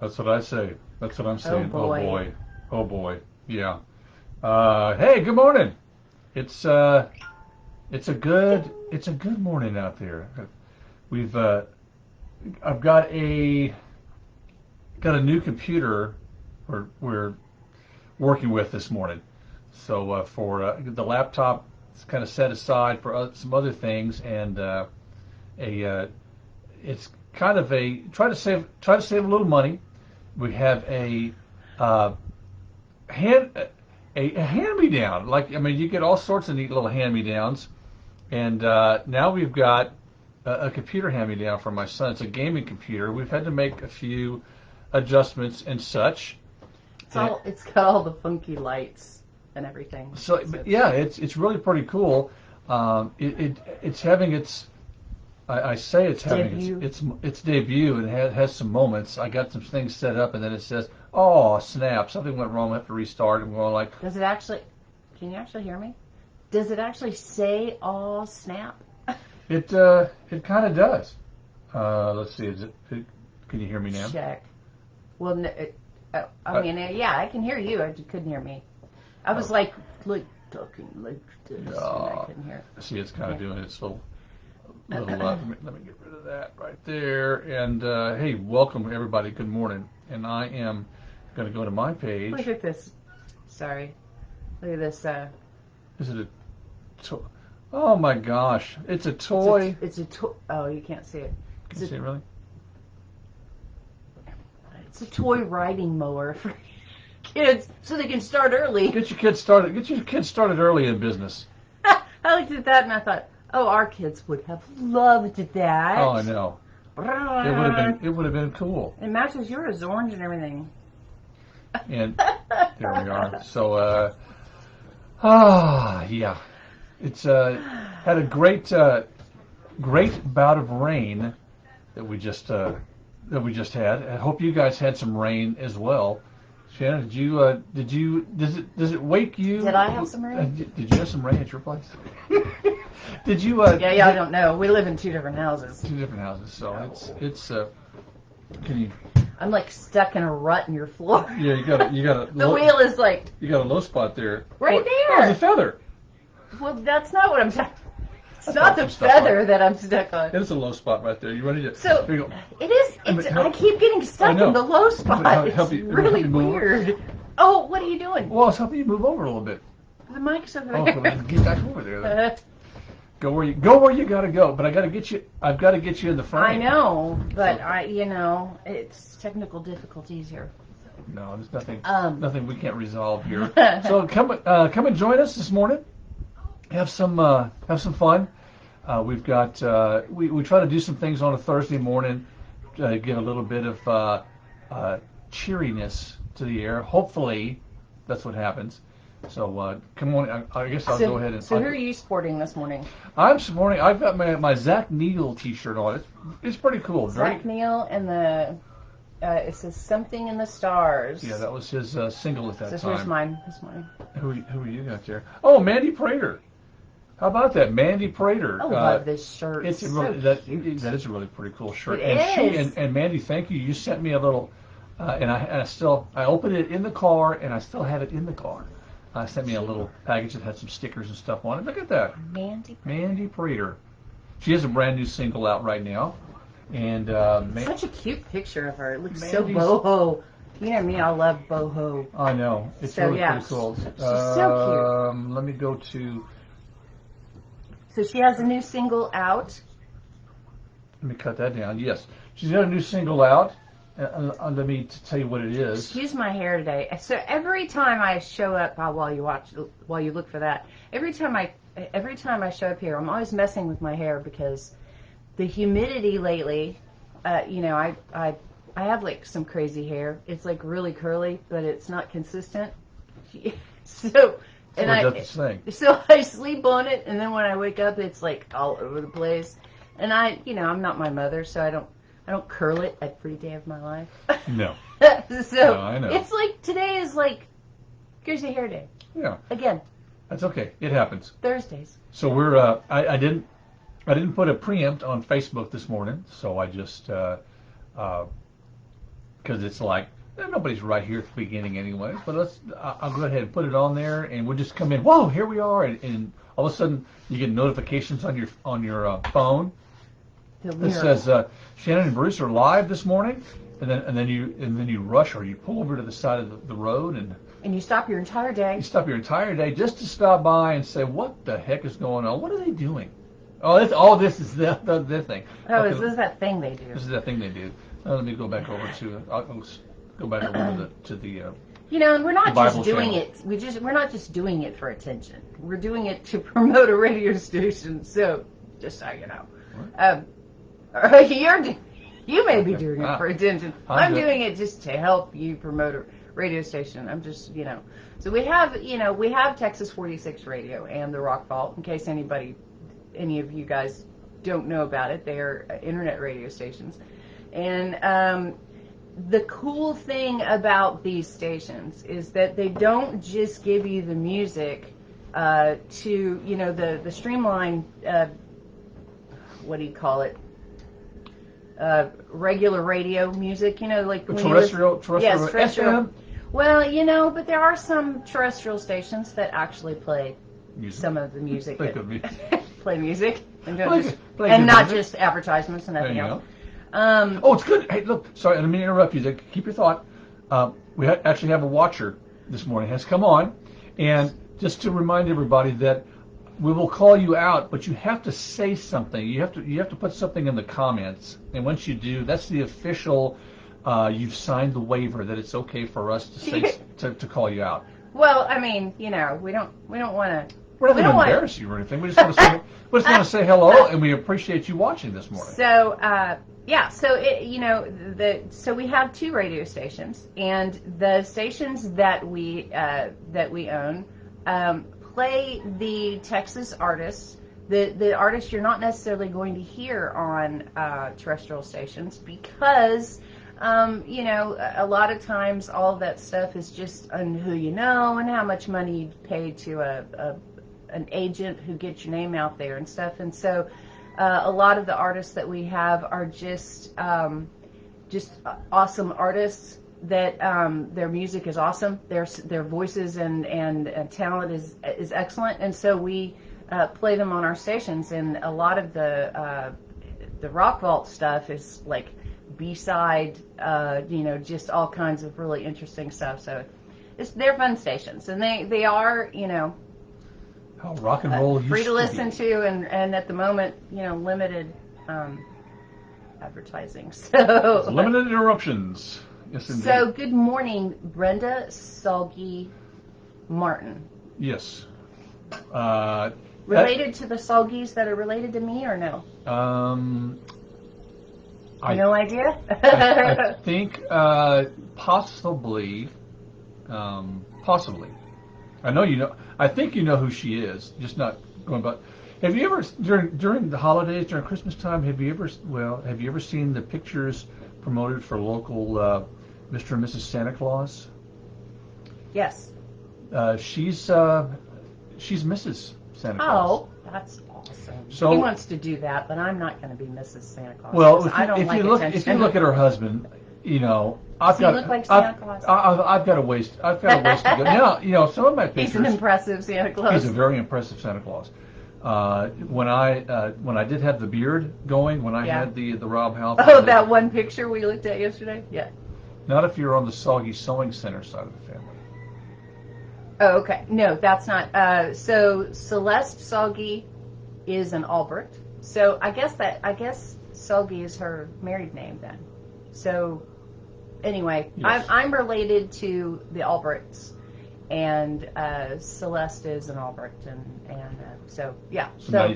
That's what I say. That's what I'm Oh saying. Oh boy. boy. Oh boy. Yeah. Hey, good morning. It's it's a good morning out there. We've I've got a new computer we're working with this morning. So for the laptop, it's kind of set aside for some other things, and a it's kind of a try to save a little money. We have uh, hand a hand me down. Like, I mean, you get all sorts of neat little hand me downs, and now we've got a computer hand me down for my son. It's a gaming computer. We've had to make a few adjustments and such. It's got all the funky lights and everything. So, but yeah, it's really pretty cool. It's having its I say it's having Debut. its debut, and has some moments. I got some things set up, and then it says, "Oh snap! Something went wrong. I have to restart." And we're all like, Does it actually? Can you actually hear me? Does it actually say "all snap"? it kind of does. Let's see. Can you hear me now? Check. Well, no, I mean, yeah, I can hear you. I just couldn't hear me. I was like talking like this, and I couldn't hear. See, it's kind of doing its little. Let me get rid of that right there. And hey, welcome everybody. Good morning. And I am going to go to my page. Look at this. Sorry. Look at this. Is it a toy? Oh my gosh! It's a toy. It's a toy. Oh, you can't see it. Can you see it really? It's a toy riding mower for kids, so they can start early. Get your kids started. Get your kids started early in business. I looked at that and I thought, oh, our kids would have loved that. Oh, I know. It would have been cool. It matches yours, orange and everything. And there we are. So, yeah, it's had a great bout of rain that we just had. I hope you guys had some rain as well. Shannon, does it wake you? Did I have some rain? Did you have some rain at your place? Did you? Yeah, I don't know. We live in two different houses. Two different houses, so it's can you? I'm like stuck in a rut in your floor. Yeah, you got a. The wheel is like. You got a low spot there. Right there. Oh, it's a feather. Well, that's not what I'm talking. It's not the feather that I'm stuck on. It's a low spot right there. You ready to? So there you go. it is. I keep getting stuck in the low spot. It's really weird. Oh, what are you doing? Well, it's helping you move over a little bit. The mic's over there. there. Get back over there. Then. Go where you gotta go. But I've got to get you in the front. I know, but it's technical difficulties here. No, there's nothing we can't resolve here. So come and join us this morning. Have some fun. We've got we try to do some things on a Thursday morning, give a little bit of cheeriness to the air. Hopefully, that's what happens. So come on. I guess I'll go ahead and. So who are you sporting this morning? I'm sporting. I've got my Zach Neal T-shirt on. It's pretty cool. Zach Neal and the it says something in the stars. Yeah, that was his single at that time. So here's mine. Here's mine. Who you got there? Oh, Mandy Prater. How about that, Mandy Prater? I love this shirt. It's really, cute. That is a really pretty cool shirt. It is. And Mandy, thank you. You sent me a little, and I opened it in the car, and I still have it in the car. Sent me a little package that had some stickers and stuff on it. Look at that. Mandy Prater. She has a brand new single out right now, and such a cute picture of her. It looks so boho. You know me, I love boho. I know. It's really pretty cool. She's so cute. Let me go to. So she has a new single out. Let me cut that down. Yes, she's got a new single out. Let me tell you what it is. Excuse my hair today. So every time I show up, while you look for that, every time I show up here, I'm always messing with my hair because the humidity lately. I have like some crazy hair. It's like really curly, but it's not consistent. So I sleep on it, and then when I wake up, it's like all over the place. And I'm not my mother, so I don't curl it every day of my life. No. So no, I know. It's like today is like here's a hair day. Yeah. Again. That's okay. It happens. Thursdays. So we're I didn't put a preempt on Facebook this morning, so I just because it's like nobody's right here at the beginning anyways. But I'll go ahead and put it on there, and we'll just come in. Whoa, here we are, and all of a sudden you get notifications on your phone that says Shannon and Bruce are live this morning, and then you rush or you pull over to the side of the road and you stop your entire day. You stop your entire day just to stop by and say, what the heck is going on? What are they doing? This is the thing. Oh, okay. This is that thing they do. This is that thing they do. Let me go back over to. I'll go back over to the. And we're not just doing it. We're not just doing it for attention. We're doing it to promote a radio station. So, just so you know, you may be doing it for attention. I'm doing it just to help you promote a radio station. I'm just, So we have Texas 46 Radio and the Rock Vault. In case any of you guys don't know about it, they are internet radio stations. And the cool thing about these stations is that they don't just give you the music to, the streamlined, what do you call it? Regular radio music, like terrestrial. Yes, terrestrial. FM? Well, but there are some terrestrial stations that actually play some of the music. Play music and not just advertisements and nothing else. It's good. Hey, look, sorry, I didn't mean to interrupt you. Keep your thought. We actually have a watcher this morning has come on, and just to remind everybody that we will call you out, but you have to say something. You have to put something in the comments, and once you do, that's the official. You've signed the waiver that it's okay for us to say to call you out. Well, I mean, we don't want to. We're not going to embarrass you or anything. We just want to say hello, and we appreciate you watching this morning. So, so we have 2 radio stations, and the stations that we own play the Texas artists, the artists you're not necessarily going to hear on terrestrial stations because. A lot of times all of that stuff is just on who you know and how much money you pay to an agent who gets your name out there and stuff. And so a lot of the artists that we have are just awesome artists that their music is awesome. Their voices and talent is excellent. And so we play them on our stations. And a lot of the Rock Vault stuff is like B-side, just all kinds of really interesting stuff. So they're fun stations, and they are, how rock and roll free to listen to, and at the moment, limited advertising. So limited interruptions. Yes, indeed. So good morning, Brenda Salgi Martin. Yes. Related to the Salgis that are related to me, or no? No idea? I think possibly. Possibly. I know you know. I think you know who she is. Just not going by. Have you ever during the holidays, during Christmas time, have you ever seen the pictures promoted for local Mr. and Mrs. Santa Claus? Yes. She's Mrs. Santa Claus. Oh, that's awesome. So, he wants to do that, but I'm not going to be Mrs. Santa Claus. Well, if you look at her husband, I've got a ways to go. Now, some of my pictures. He's an impressive Santa Claus. He's a very impressive Santa Claus. When I did have the beard going, when I had the Rob Half. Oh, that one picture we looked at yesterday. Yeah. Not if you're on the Soggy Sewing Center side of the family. Oh, okay. No, that's not. So Celeste Salgi is an Albrecht. So I guess Salgi is her married name then. So anyway, yes. I'm related to the Albrechts, and Celeste is an Albrecht, and so yeah. So now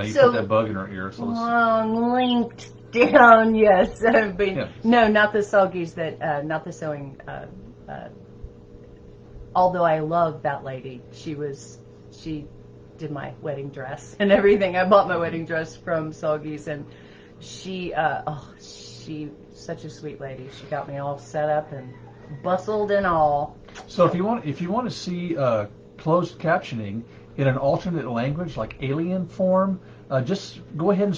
you put that bug in her ear. So linked down, yes. But yes. No, not the Salgis not the sewing. Although I love that lady, she did my wedding dress and everything. I bought my wedding dress from Salgis, and she's such a sweet lady. She got me all set up and bustled and all. So if you want to see closed captioning in an alternate language like alien form, just go ahead and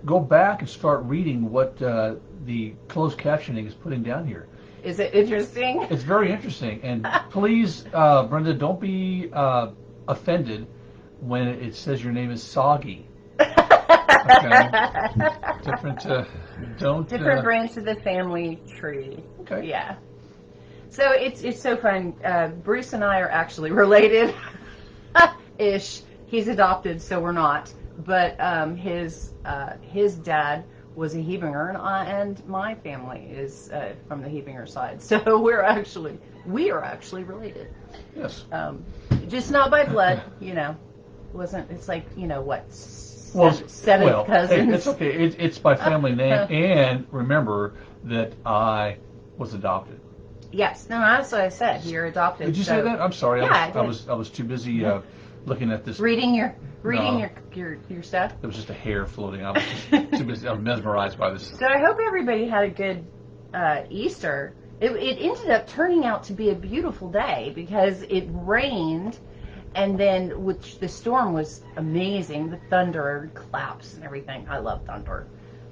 go back and start reading what the closed captioning is putting down here. Is it interesting? It's very interesting. And please, Brenda, don't be offended when it says your name is Soggy. Okay. Different. Don't. Different branch of the family tree. Okay. Yeah. So it's so fun. Bruce and I are actually related, ish. He's adopted, so we're not. But his dad was a Hebinger, and my family is from the Hebinger side. So we are actually related. Yes. Just not by blood, you know. It's like, you know, what? Well, seven cousins. It's okay. It's by family name, and remember that I was adopted. Yes, no, that's what I said. You're adopted. Did you say that? I'm sorry. Yeah, I was too busy looking at this. Reading your stuff. There was just a hair floating. I was just too busy. I was mesmerized by this. So I hope everybody had a good Easter. It ended up turning out to be a beautiful day because it rained, and then which the storm was amazing. The thunder, claps, and everything. I love thunder.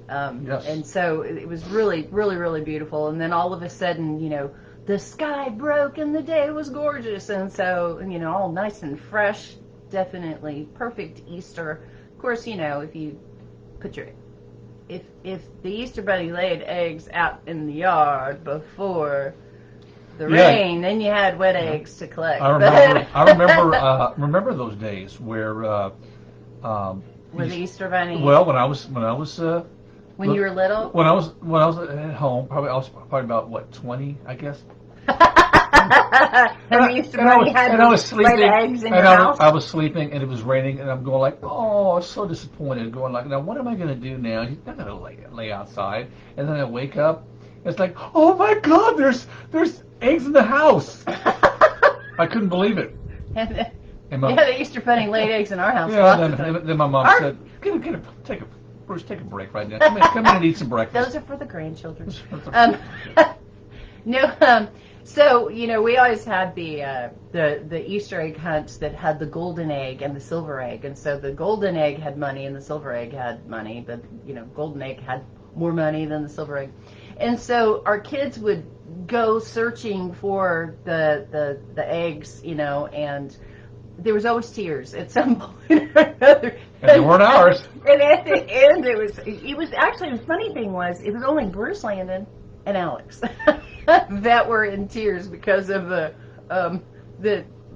Yes. And so it was really, really, really beautiful. And then all of a sudden, you know, the sky broke and the day was gorgeous. And so, you know, all nice and fresh, definitely perfect Easter. Of course, you know, if you put if the Easter Bunny laid eggs out in the yard before the rain, then you had wet eggs to collect. I remember those days where the Easter Bunny. Well, when I was when you were little? When I was at home, I was probably about, what, 20, I guess. And the Easter Bunny had laid eggs in your house? I was sleeping, and it was raining, and I'm going like, oh, I'm so disappointed. Going like, now what am I going to do now? He's not going to lay outside. And then I wake up, and it's like, oh my God, there's eggs in the house. I couldn't believe it. The Easter Bunny laid eggs in our house. Yeah, then my mom said, Bruce, take a break right now. Come in and eat some breakfast. Those are for the grandchildren. So, you know, we always had the Easter egg hunts that had the golden egg and the silver egg. And so the golden egg had money and the silver egg had money. The, you know, golden egg had more money than the silver egg. And so our kids would go searching for the eggs, you know, and there was always tears at some point or another. And they weren't ours. And at the end, it was actually, the funny thing was, it was only Bruce Landon and Alex that were in tears because of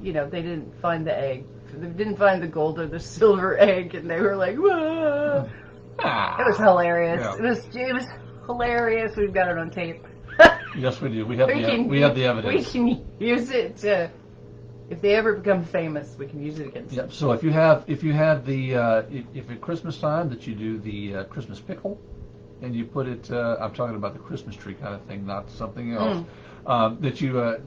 you know, they didn't find the egg. They didn't find the gold or the silver egg, and they were like, whoa. It was hilarious. Yeah. It was hilarious. We've got it on tape. Yes, we do. We have the evidence. We can use it to, if they ever become famous, we can use it against them. So if at Christmas time that you do the Christmas pickle, and you put it, I'm talking about the Christmas tree kind of thing, not something else. That you put.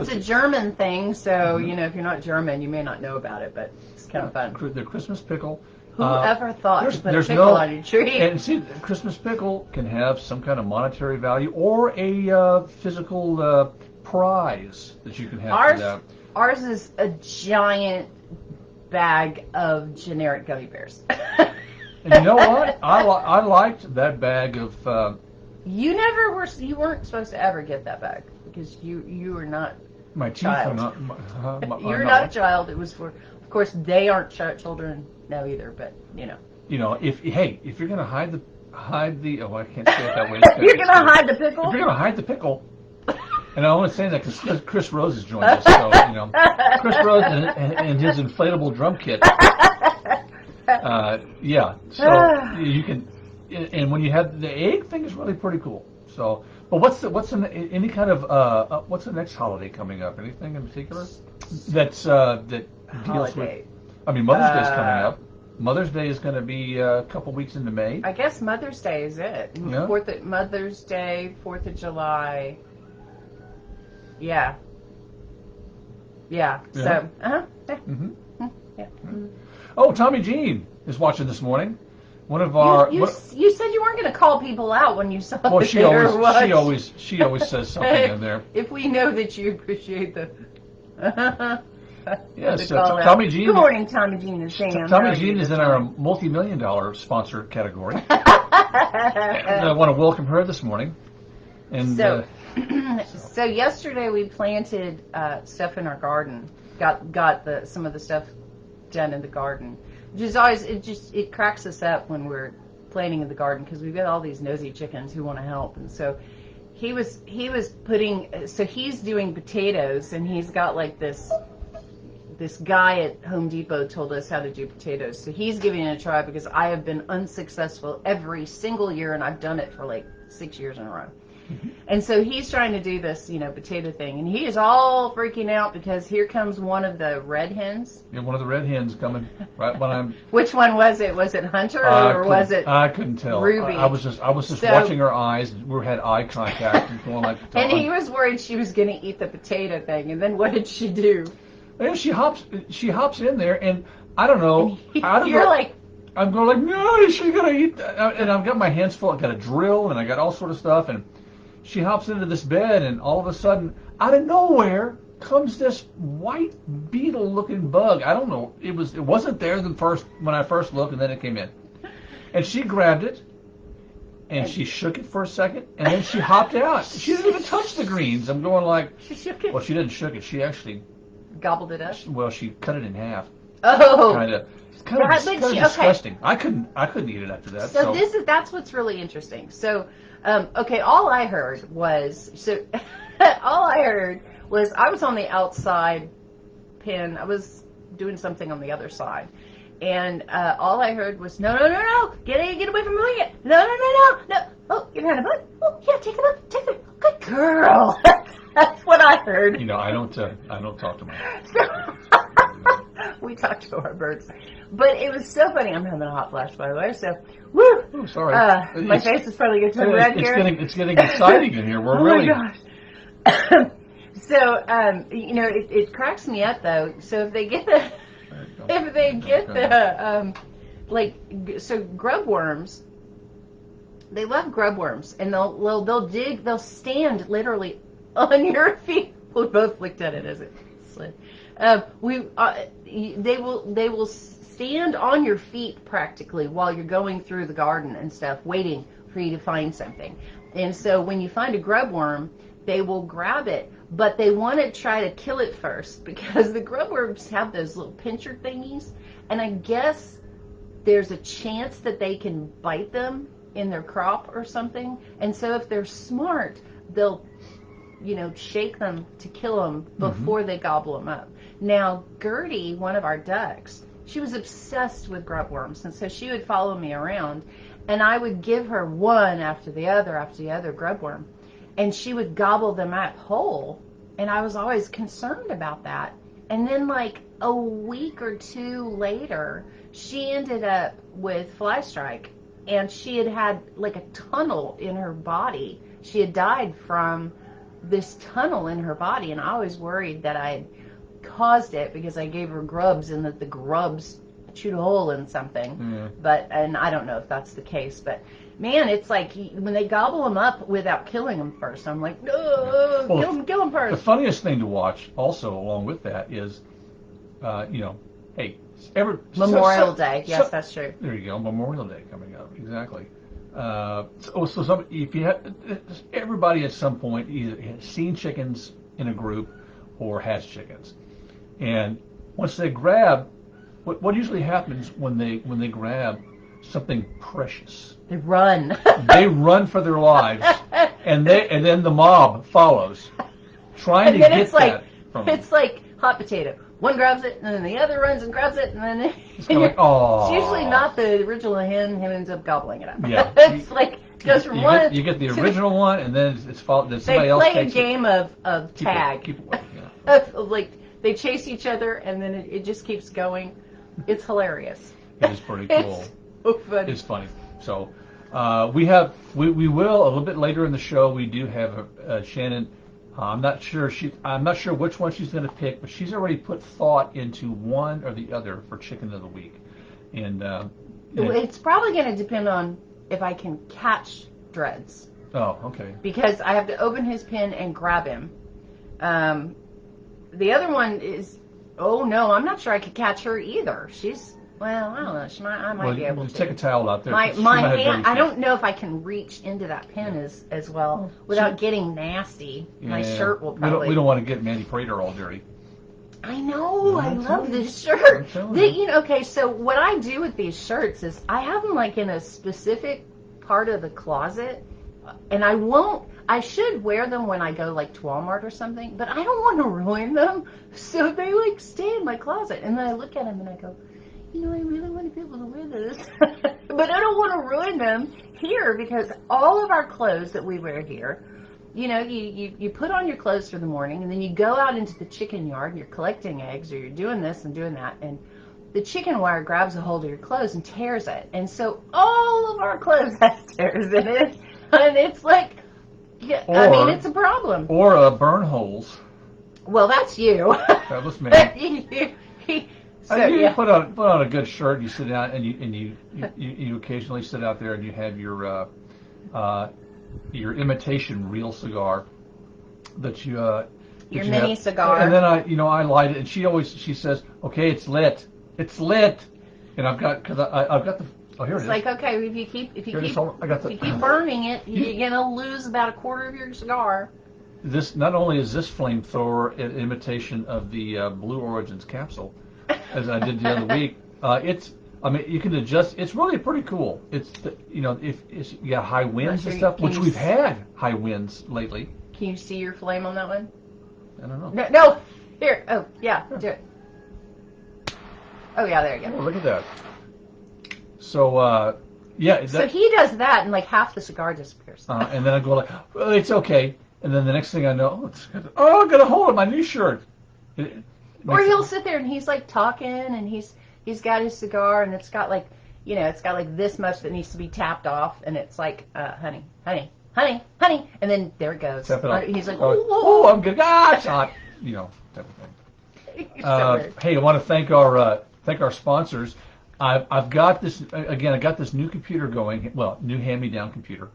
It's a German thing, so you know, if you're not German, you may not know about it, but it's kind of fun. The Christmas pickle. Whoever thought to put a pickle on your tree? And see, the Christmas pickle can have some kind of monetary value or a physical prize that you can have. Ours is a giant bag of generic gummy bears. And you know what? I liked that bag of. You weren't supposed to ever get that bag because you were not. My teeth child. are not. You're not a child. It was for. Of course, they aren't children now either. But you know. You know, if you're gonna hide the oh, I can't say it that way. You're gonna hide the pickle. If you're gonna hide the pickle. And I want to say that because Chris Rose has joined us, so you know, Chris Rose and his inflatable drum kit. So you can, and when you have the egg thing is really pretty cool. So, but what's any kind of what's the next holiday coming up? Anything in particular that deals with? I mean, Mother's Day is coming up. Mother's Day is going to be a couple weeks into May. I guess Mother's Day is it. Yeah. Mother's Day, 4th of July. Yeah. So, Mm-hmm. Yeah. Mm-hmm. Oh, Tommy Jean is watching this morning. One of our. You said you weren't going to call people out when you saw. Well, she always says something in there. If we know that you appreciate the. Yes, Tommy Jean. Good morning, Tommy Jean and Sam. Tommy Jean is in our multi-million-dollar sponsor category. And I want to welcome her this morning. And so, So yesterday we planted stuff in our garden. Got some of the stuff done in the garden. Which is always it cracks us up when we're planting in the garden because we've got all these nosy chickens who want to help, and so he was putting. So he's doing potatoes, and he's got like this guy at Home Depot told us how to do potatoes. So he's giving it a try because I have been unsuccessful every single year, and I've done it for like 6 years in a row. And so he's trying to do this, potato thing, and he is all freaking out because here comes one of the red hens. Yeah, one of the red hens coming right when I'm. Which one was it? Was it Hunter or was it? I couldn't tell. Ruby. I was just watching her eyes. We had eye contact and going like. And he was worried she was going to eat the potato thing, and then what did she do? And she hops in there, and I don't know. I'm going like, no, is she gonna eat that? And I've got my hands full. I got a drill, and I got all sort of stuff, and she hops into this bed, and all of a sudden, out of nowhere, comes this white beetle-looking bug. I don't know. It wasn't there when I first looked, and then it came in, and she grabbed it, and she shook it for a second, and then she hopped out. She didn't even touch the greens. I'm going like, she shook it. Well, she didn't shook it. She actually gobbled it up. Well, she cut it in half. Oh, kind of disgusting. I couldn't eat it after that. So that's what's really interesting. So, all I heard was I was on the outside pen. I was doing something on the other side, and all I heard was no, get away from me! No. Oh, you're having a bug. Oh, yeah, take it. Good girl. That's what I heard. I don't talk to my We talk to our birds. But it was so funny. I'm having a hot flash, by the way, so woo! Oh, sorry. My face is probably getting turned red here. It's getting exciting in here. We're really... my gosh. So, it cracks me up, though. So if they get so grub worms, they love grub worms, and they'll stand literally on your feet. We both looked at it as it slid. They will stand on your feet practically while you're going through the garden and stuff, waiting for you to find something. And so when you find a grub worm, they will grab it, but they want to try to kill it first because the grub worms have those little pincher thingies, and I guess there's a chance that they can bite them in their crop or something. And so if they're smart, they'll shake them to kill them before they gobble them up. Now, Gertie, one of our ducks, she was obsessed with grub worms, and so she would follow me around, and I would give her one after the other grub worm, and she would gobble them up whole, and I was always concerned about that. And then, like a week or two later, she ended up with fly strike, and she had like a tunnel in her body. She had died from this tunnel in her body, and I was worried that I had caused it because I gave her grubs and that the grubs chewed a hole in something. And I don't know if that's the case, but man, it's like when they gobble them up without killing them first, I'm like, no, kill them first. The funniest thing to watch also along with that is, Memorial Day. Yes, that's true. There you go. Memorial Day coming up. Exactly. Everybody at some point either has seen chickens in a group or has chickens, and once they grab, what usually happens when they grab something precious, they run. They run for their lives, and then the mob follows, trying to get that from them. It's like hot potato. One grabs it, and then the other runs and grabs it, and then it's kind of like, oh. It's usually not the original hen who ends up gobbling it up. Yeah. It's like goes from one. You get the original one, and then it's followed. Then somebody else takes it. They play a game of tag. Keep away. Yeah. Like they chase each other, and then it just keeps going. It's hilarious. It is pretty cool. It's so funny. It's funny. So we will a little bit later in the show. We do have Shannon. I'm not sure which one she's going to pick, but she's already put thought into one or the other for Chicken of the Week, and it's probably going to depend on if I can catch Dreads. Oh, okay. Because I have to open his pen and grab him. The other one is, oh no, I'm not sure I could catch her either. Well, I don't know. I might be able just to. take a towel out there. My She might have dirty hand. I feet. don't know if I can reach into that pen as well without getting nasty. Yeah, My shirt will we probably. don't want to get Mandy Prater all dirty. I know. I love this I'm shirt. telling you. You know, okay, so what I do with these shirts is I have them like in a specific part of the closet, and I should wear them when I go like to Walmart or something, but I don't want to ruin them, so they like stay in my closet. And then I look at them and I go, you know, I really want to be able to wear this, but I don't want to ruin them here because all of our clothes that we wear here, you know, you put on your clothes for the morning and then you go out into the chicken yard and you're collecting eggs or you're doing this and doing that, and the chicken wire grabs a hold of your clothes and tears it. And so all of our clothes have tears in it, and it's like, yeah, I mean, it's a problem. Or burn holes. Well, that's you. That was me. You put on a good shirt. You sit down and you occasionally sit out there and you have your imitation real cigar that you your mini cigar. And then I light it, and she says, okay, it's lit, and I've got the. Oh, here it is. It's like, okay, if you keep burning it, you're gonna lose about a quarter of your cigar. This not only is this flamethrower an imitation of the Blue Origins capsule, as I did the other week. You can adjust. It's really pretty cool. If you got high winds and stuff, which we've had high winds lately. Can you see your flame on that one? I don't know. No. Here. Oh, yeah. Do it. Oh, yeah. There you go. Oh, look at that. So, yeah. So he does that, and like half the cigar disappears. And then I go like, well, it's okay. And then the next thing I know, I'm gonna hold it, my new shirt. Or he'll sit there and he's like talking, and he's got his cigar, and it's got like, it's got like this much that needs to be tapped off, and it's like, honey, and then there it goes. Tap it off. He's like, oh, I'm good. It's hot. Type of thing. So hey, I want to thank our sponsors. I've got this again. I got this new computer going. Well, new hand-me-down computer,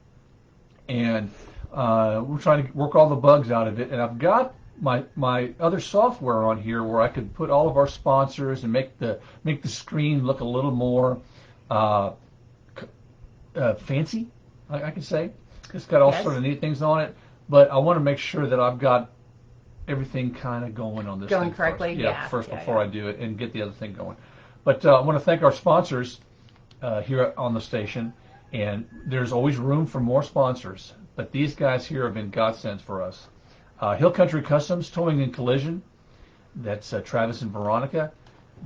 and we're trying to work all the bugs out of it. And I've got my other software on here where I could put all of our sponsors and make the screen look a little more fancy. I could say it's got all sort of neat things on it. But I want to make sure that I've got everything kind of going on this going thing correctly. First before I do it and get the other thing going. But I want to thank our sponsors here on the station, and there's always room for more sponsors. But these guys here have been godsends for us. Hill Country Customs, Towing and Collision, that's Travis and Veronica.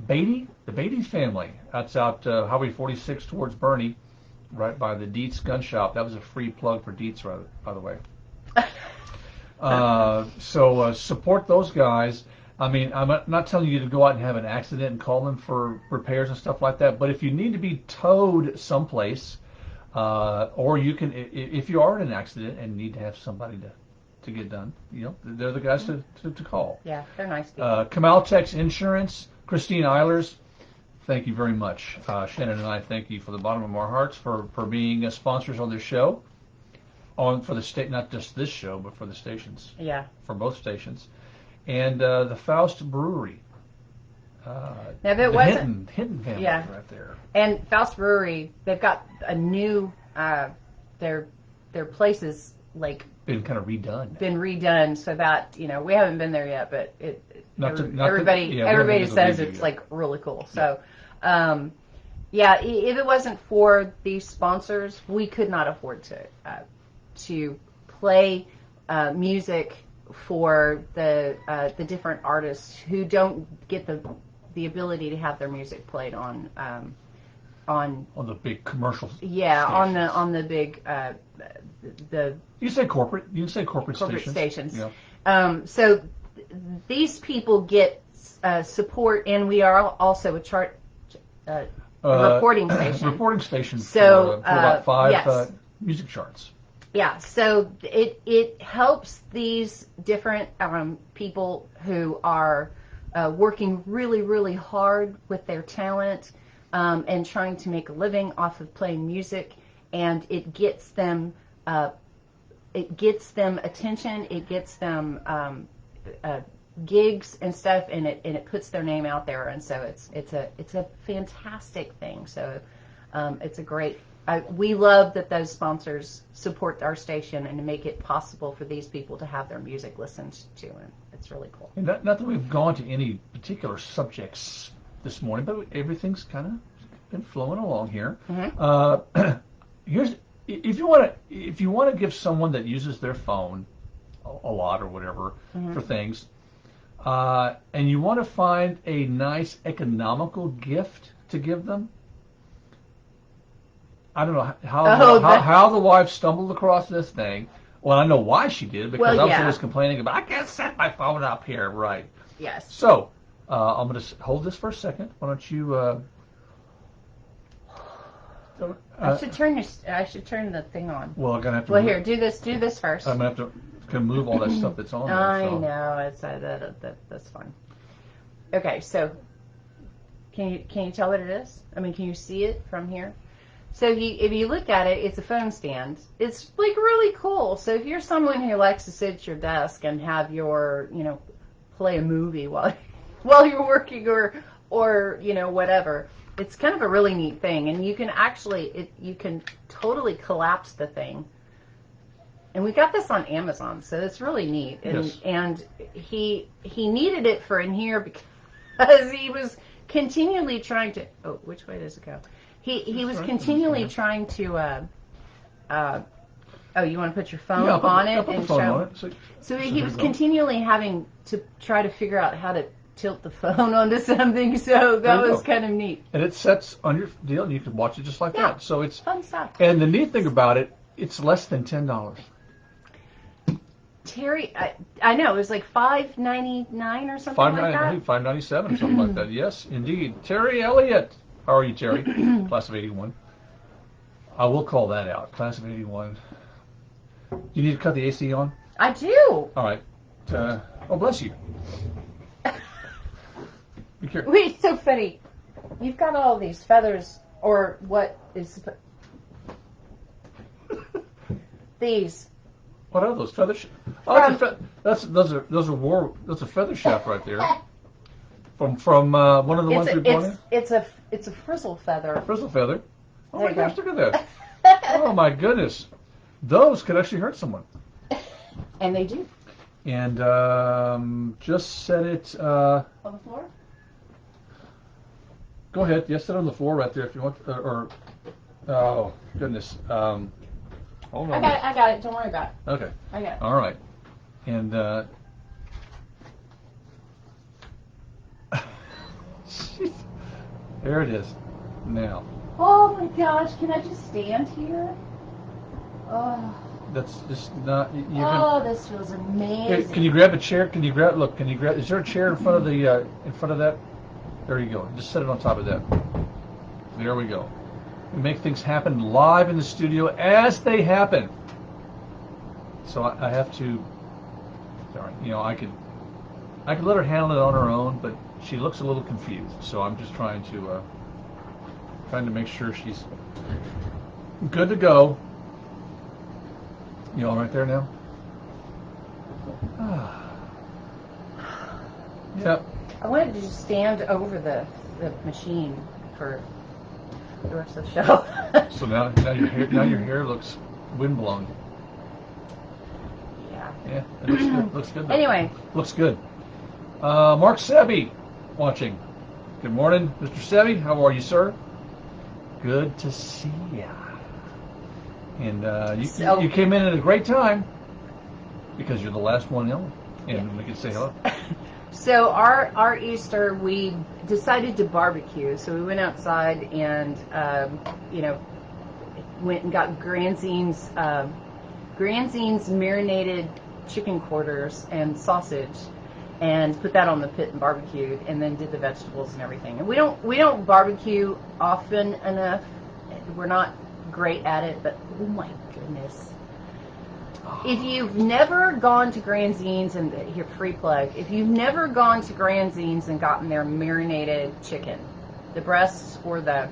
Beatty, the Beatty family, that's out Highway 46 towards Bernie, right by the Dietz Gun Shop. That was a free plug for Dietz, by the way. So support those guys. I mean, I'm not telling you to go out and have an accident and call them for repairs and stuff like that, but if you need to be towed someplace, or you can, if you are in an accident and need to have somebody to get done, they're the guys to call. Yeah, they're nice people. Kamaltex Insurance, Christine Eilers, thank you very much. Shannon and I thank you for the bottom of our hearts for being sponsors on this show, for the state, not just this show, but for the stations. Yeah. For both stations. And the Faust Brewery. Now, if it wasn't Hinton family right there. And Faust Brewery, they've got a new their places like been kind of redone so that we haven't been there yet, but everybody says it's like really cool. So if it wasn't for these sponsors, we could not afford to play music for the different artists who don't get the ability to have their music played on the big commercials. Yeah, stations. on the big you say corporate stations. Yeah. So these people get support, and we are also a reporting station. Reporting station so, for about 5 music charts. Yeah, so it helps these different people who are working really, really hard with their talent and trying to make a living off of playing music, and it gets them attention. It gets them gigs and stuff, and it puts their name out there, and so it's a fantastic thing. So it's a great. We love that those sponsors support our station and to make it possible for these people to have their music listened to, and it's really cool. And not that we've gone to any particular subjects this morning, but everything's kind of been flowing along here. Mm-hmm. Here's if you want to give someone that uses their phone a lot or whatever Mm-hmm. for things, and you want to find a nice economical gift to give them. I don't know how the wife stumbled across this thing. Well, I know why she did, because I was always complaining about, I can't set my phone up here, right? Yes. So, I'm going to hold this for a second. Why don't you... I should turn the thing on. Well, I'm going to have to... Well, here, do this first. I'm going to have to move all that stuff that's on there. I so. know, it's that's fine. Okay, so can you tell what it is? I mean, can you see it from here? So if you look at it, it's a phone stand. It's like really cool. So if you're someone who likes to sit at your desk and have your, play a movie while you're working or whatever, it's kind of a really neat thing. And you can actually you can totally collapse the thing. And we got this on Amazon, so it's really neat. And Yes. and he needed it for in here because he was continually trying to. Oh, which way does it go? He was continually trying to. You want to put your phone on it and show? So he was continually having to try to figure out how to tilt the phone onto something. So that was kind of neat. And it sets on your deal, and you can watch it just like that. So it's fun stuff. And the neat thing about it, it's less than $10. Terry, I know it was like $5.99 or something like that. $5.97 or something like that. Yes, indeed. Terry Elliott. How are you, Terry? Class of 81. I will call that out. Class of 81. You need to cut the AC on? I do. All right. Oh, bless you. Be careful. Wait, so funny. You've got all these feathers, or what is these? What are those feather? That's a feather shaft right there. From one of the ones we brought in. It's a frizzle feather. Frizzle feather. Oh my gosh! Look at that. that. Oh my goodness. Those could actually hurt someone. And they do. And just set it. On the floor. Go ahead. Yes, set it on the floor right there if you want. Oh goodness. Hold on. I got it. Don't worry about it. Okay. I got it. All right. And there it is. Now. Oh my gosh! Can I just stand here? Oh. That's just not. This feels amazing. Can you grab a chair? Can you grab? Look. Can you grab? Is there a chair in front of the that? There you go. Just set it on top of that. There we go. We make things happen live in the studio as they happen. So I have to. Sorry. I could let her handle it on her own, but she looks a little confused. So I'm just trying to make sure she's good to go. You all right there now? Yep. I wanted to just stand over the machine for the rest of the show. So now your hair looks windblown. Yeah. Yeah, it looks good. Looks good. Though. Anyway. Looks good. Mark Sebi watching. Good morning, Mr. Sebi. How are you, sir? Good to see ya. And you came in at a great time because you're the last one in, and we can say hello. So our Easter, we decided to barbecue. So we went outside and went and got Granzine's marinated chicken quarters and sausage, and put that on the pit and barbecued, and then did the vegetables and everything. And we don't barbecue often enough. We're not great at it, but oh my goodness. If you've never gone to Granzine's, and here, free plug, if you've never gone to Granzine's and gotten their marinated chicken, the breasts or the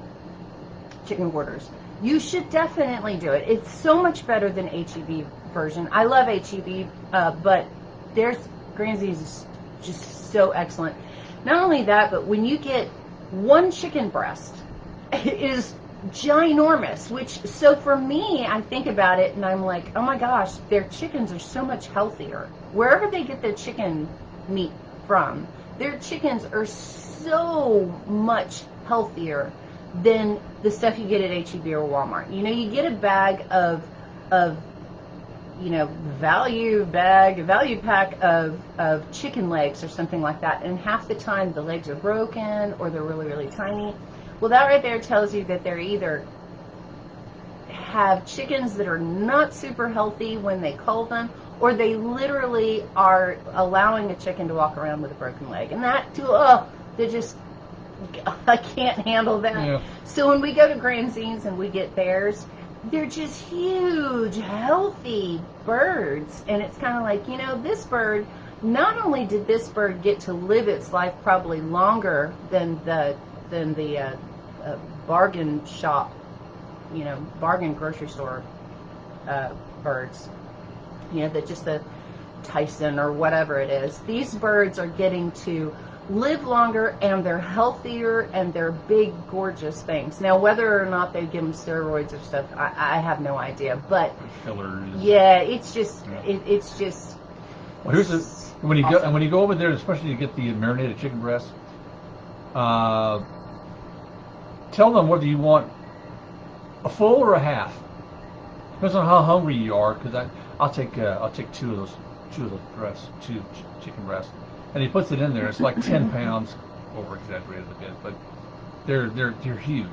chicken quarters, you should definitely do it. It's so much better than HEB version. I love HEB, but there's Granzine's is just so excellent. Not only that, but when you get one chicken breast, it is ginormous, so for me, I think about it and I'm like, oh my gosh, their chickens are so much healthier. Wherever they get their chicken meat from, their chickens are so much healthier than the stuff you get at H-E-B or Walmart. You get a bag of value pack of chicken legs or something like that, and half the time the legs are broken or they're really, really tiny. Well, that right there tells you that they're either have chickens that are not super healthy when they cull them, or they literally are allowing a chicken to walk around with a broken leg. And that, I can't handle that. Yeah. So when we go to Granzines and we get theirs, they're just huge, healthy birds. And it's kind of like, this bird, not only did this bird get to live its life probably longer than the bargain shop, bargain grocery store birds, the Tyson or whatever it is. These birds are getting to live longer, and they're healthier, and they're big, gorgeous things. Now, whether or not they give them steroids or stuff, I have no idea. But fillers. Yeah, it's just. Well, here's when you awesome. When you go over there, especially to get the marinated chicken breast. Tell them whether you want a full or a half. Depends on how hungry you are. Because I'll take two of those breasts, two chicken breasts, and he puts it in there. It's like 10 pounds, over exaggerated a bit, but they're huge.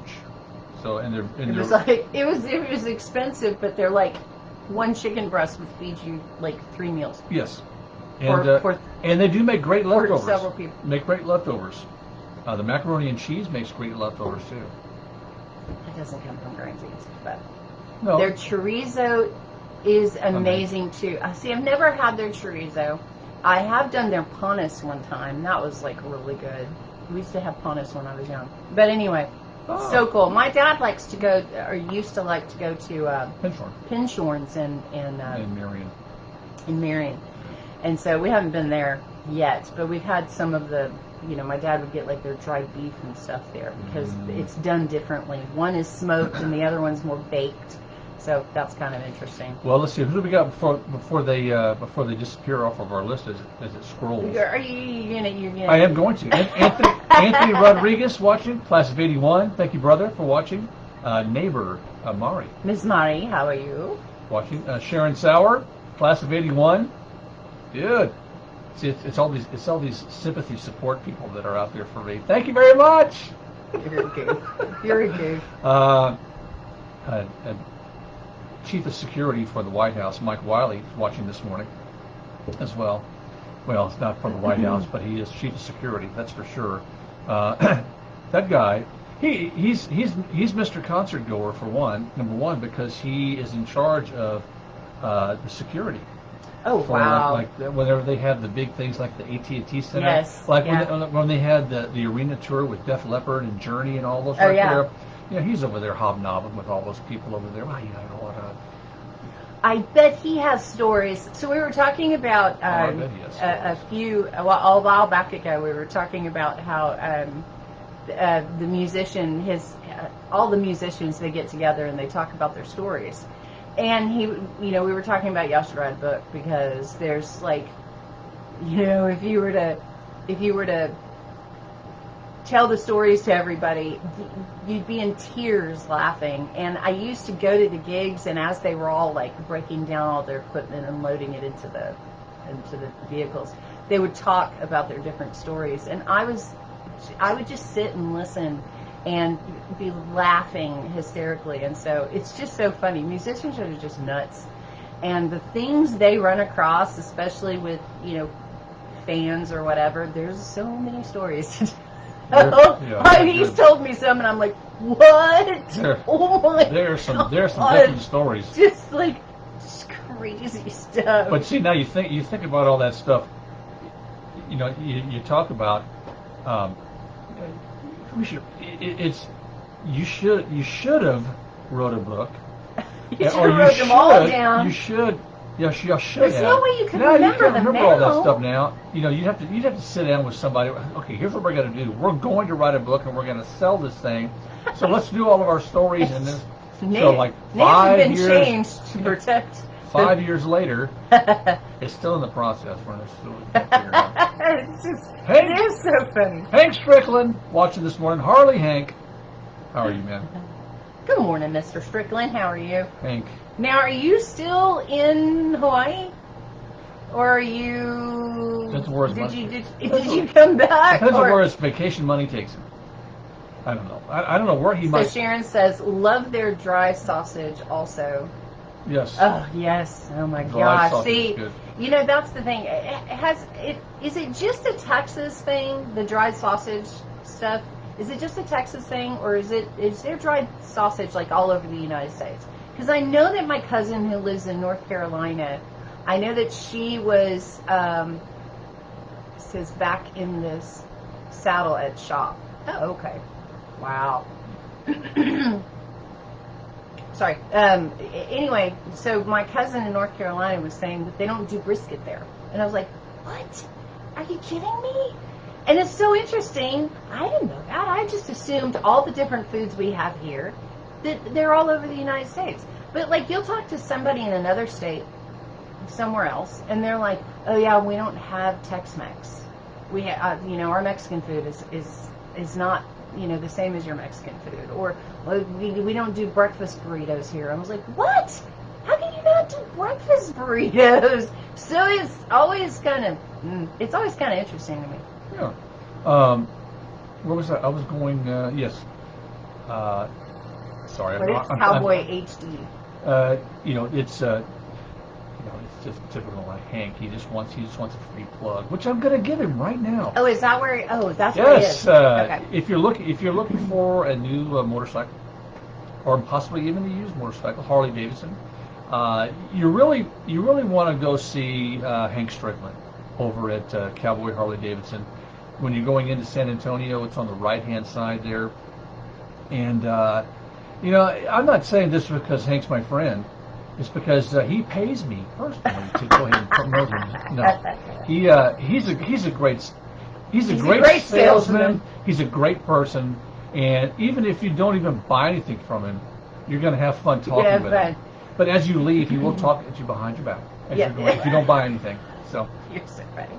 So it was expensive, but they're like one chicken breast would feed you like 3 meals. Yes, and they do make great leftovers. For several people. Make great leftovers. The macaroni and cheese makes great leftovers too. It doesn't come from Granzines, but no. Their chorizo is amazing too. See, I've never had their chorizo. I have done their panes one time. That was like really good. We used to have panes when I was young. But anyway, so cool. My dad likes to go, or used to like to go to Pinshorn's in Marion. In Marion. And so we haven't been there yet, but we've had some of the, my dad would get like their dried beef and stuff there because it's done differently. One is smoked and the other one's more baked. So that's kind of interesting. Well, let's see. Who do we got before they disappear off of our list as it scrolls? Are you gonna? I am going to. Anthony Rodriguez watching, class of '81. Thank you, brother, for watching. Neighbor Mari. Miss Mari, how are you? Watching. Sharon Sauer, class of '81. Good. See, it's all these sympathy support people that are out there for me. Thank you very much. You're a goof. Chief of Security for the White House, Mike Wiley, is watching this morning as well. Well, it's not for the White House, but he is Chief of Security, that's for sure. That guy, he's Mr. Concert Goer for number one, because he is in charge of the security. Oh, wow. Like whenever they have the big things like the AT&T Center. Yes. Like when they had the arena tour with Def Leppard and Journey and all those there. He's over there hobnobbing with all those people over there. I bet he has stories. So we were talking about a while back ago. We were talking about how the musician, all the musicians, they get together and they talk about their stories. And we were talking about Yasharad book because there's like, if you were to tell the stories to everybody, you'd be in tears laughing. And I used to go to the gigs, and as they were all like breaking down all their equipment and loading it into the vehicles, they would talk about their different stories, and I would just sit and listen and be laughing hysterically. And so it's just so funny. Musicians are just nuts, and the things they run across, especially with fans or whatever, there's so many stories to tell. He's told me some, and I'm like, what? There's some different stories. Just crazy stuff. But see, now you think about all that stuff. You talk about. You should have wrote a book. You should have wrote them all down. You should Yeah, you should There's have. no way you can Now, remember you can't them remember all that now. stuff now. You know, you'd have to sit down with somebody. Okay, here's what we're going to do. We're going to write a book and we're going to sell this thing. So let's do all of our stories and this. So like Names have been 5 years. changed to protect. 5 years later, it's still in the process. We're still figure it out. It's just, Hank, it is so funny. Hank Strickland watching this morning. Harley Hank, how are you, man? Good morning, Mr. Strickland. How are you? Hank. Now, are you still in Hawaii? Or are you... Did you come back? Depends on where his vacation money takes him. I don't know. I don't know where he might... So Sharon says, love their dry sausage also. Yes. Oh, yes. Oh, my Dry gosh. sausage See, is good. you know, that's the thing. Is it just a Texas thing, the dried sausage stuff? Is it just a Texas thing, or is there dried sausage like all over the United States? Because I know that my cousin who lives in North Carolina, I know that she was, says back in this saddle at shop. Oh, okay. Wow. Sorry. Anyway, so my cousin in North Carolina was saying that they don't do brisket there. And I was like, what? Are you kidding me? And it's so interesting. I didn't know that. I just assumed all the different foods we have here, that they're all over the United States. But, like, you'll talk to somebody in another state, somewhere else, and they're like, oh, yeah, we don't have Tex-Mex. We have, our Mexican food is not, the same as your Mexican food. Or we don't do breakfast burritos here. I was like, what? How can you not do breakfast burritos? So it's always kind of interesting to me. Yeah. Where was that? I was going, yes. Sorry. But it's Cowboy HD. It's just typical like Hank. He just wants a free plug, which I'm going to give him right now. Oh, is that where? That's where he is. Yes. Okay. If you're looking for a new motorcycle, or possibly even a used motorcycle, Harley Davidson, you really want to go see Hank Strickland over at Cowboy Harley Davidson. When you're going into San Antonio, it's on the right-hand side there. And I'm not saying this because Hank's my friend. It's because he pays me personally to go ahead and promote him. No, he's a great salesman. He's a great person, and even if you don't even buy anything from him, you're going to have fun talking with him. But as you leave, he will talk at you behind your back if you don't buy anything. So you're so funny.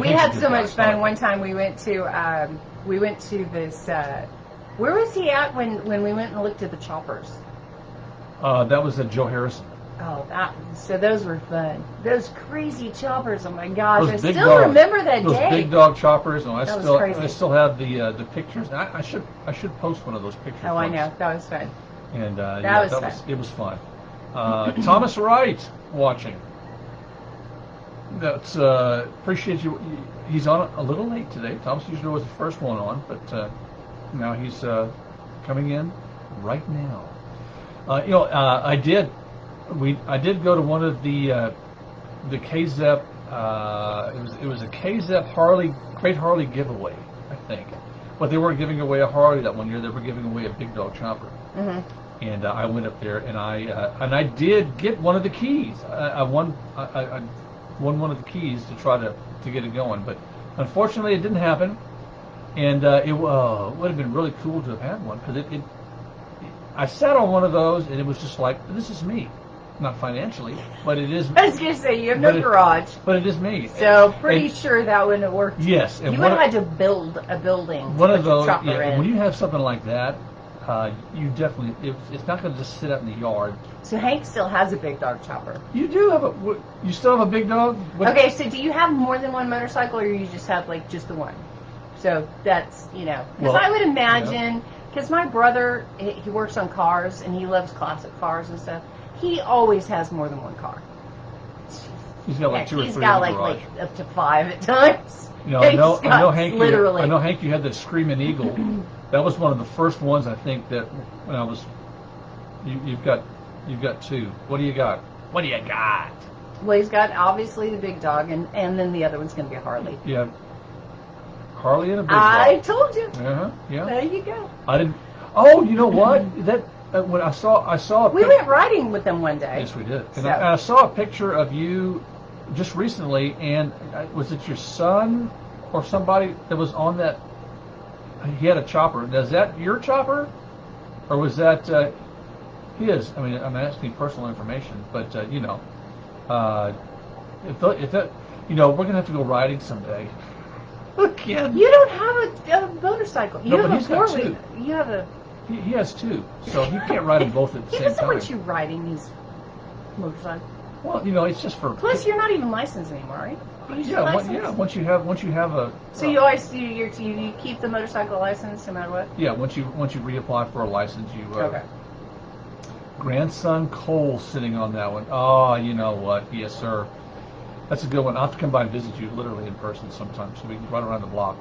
We had so much fun. One time we went to this. Where was he at when we went and looked at the choppers? That was Joe Harrison. Oh, so those were fun. Those crazy choppers. Oh my gosh, I still dogs, remember that those day. Those big dog choppers. Oh, I still have the pictures. I should post one of those pictures. Oh, I know. That was fun. And it was fun. Thomas Wright watching. That's appreciate you. He's on a little late today. Thomas usually was the first one on, but now he's coming in right now. I did go to one of the KZEP. It was a KZEP Great Harley giveaway, I think. But they weren't giving away a Harley that one year. They were giving away a big dog chopper. Mm-hmm. And I went up there and I did get one of the keys. I won one of the keys to try to get it going, but unfortunately it didn't happen. And it would have been really cool to have had one because I sat on one of those and it was just like, this is me. Not financially, but it is. I was going to say, you have no garage. But it is me. So pretty sure that wouldn't have worked. Yes. And you would have had to build a building. One of those, when you have something like that, you definitely, it's not going to just sit out in the yard. So Hank still has a big dog chopper. You do have you still have a big dog? Okay, so do you have more than one motorcycle or you just have like just the one? So that's, because I would imagine, because my brother, he works on cars and he loves classic cars and stuff. He always has more than one car. He's got like 2 or 3. He's got like up to 5 at times. I know Hank. Literally. I know Hank. You had the Screaming Eagle. That was one of the first ones I think that when I was. You've got 2. What do you got? What do you got? Well, he's got obviously the big dog, and then the other one's going to be a Harley. Yeah. Harley and a big dog. I told you. Yeah. There you go. I didn't. Oh, you know what? when I saw We went riding with them one day. yes, we did. And So. I saw a picture of you just recently, and was it your son or somebody that was on that? He had a chopper. Is that your chopper, or was that his? I mean, I'm asking personal information, but if that, we're gonna have to go riding someday. Again. You don't have a motorcycle. You No, but have he's a got four-wheel. two. You have a. He has two, so he can't ride them both at the He same doesn't time. want you riding these motorcycles. Well, it's just for. Plus, you're not even licensed anymore, right? Are you Yeah, licensed? once you have a. So you always you keep the motorcycle license no matter what. Yeah, once you reapply for a license, you. Okay. Grandson Cole sitting on that one. Oh, you know what? Yes, sir. That's a good one. I'll have to come by and visit you literally in person sometime so we can run around the block.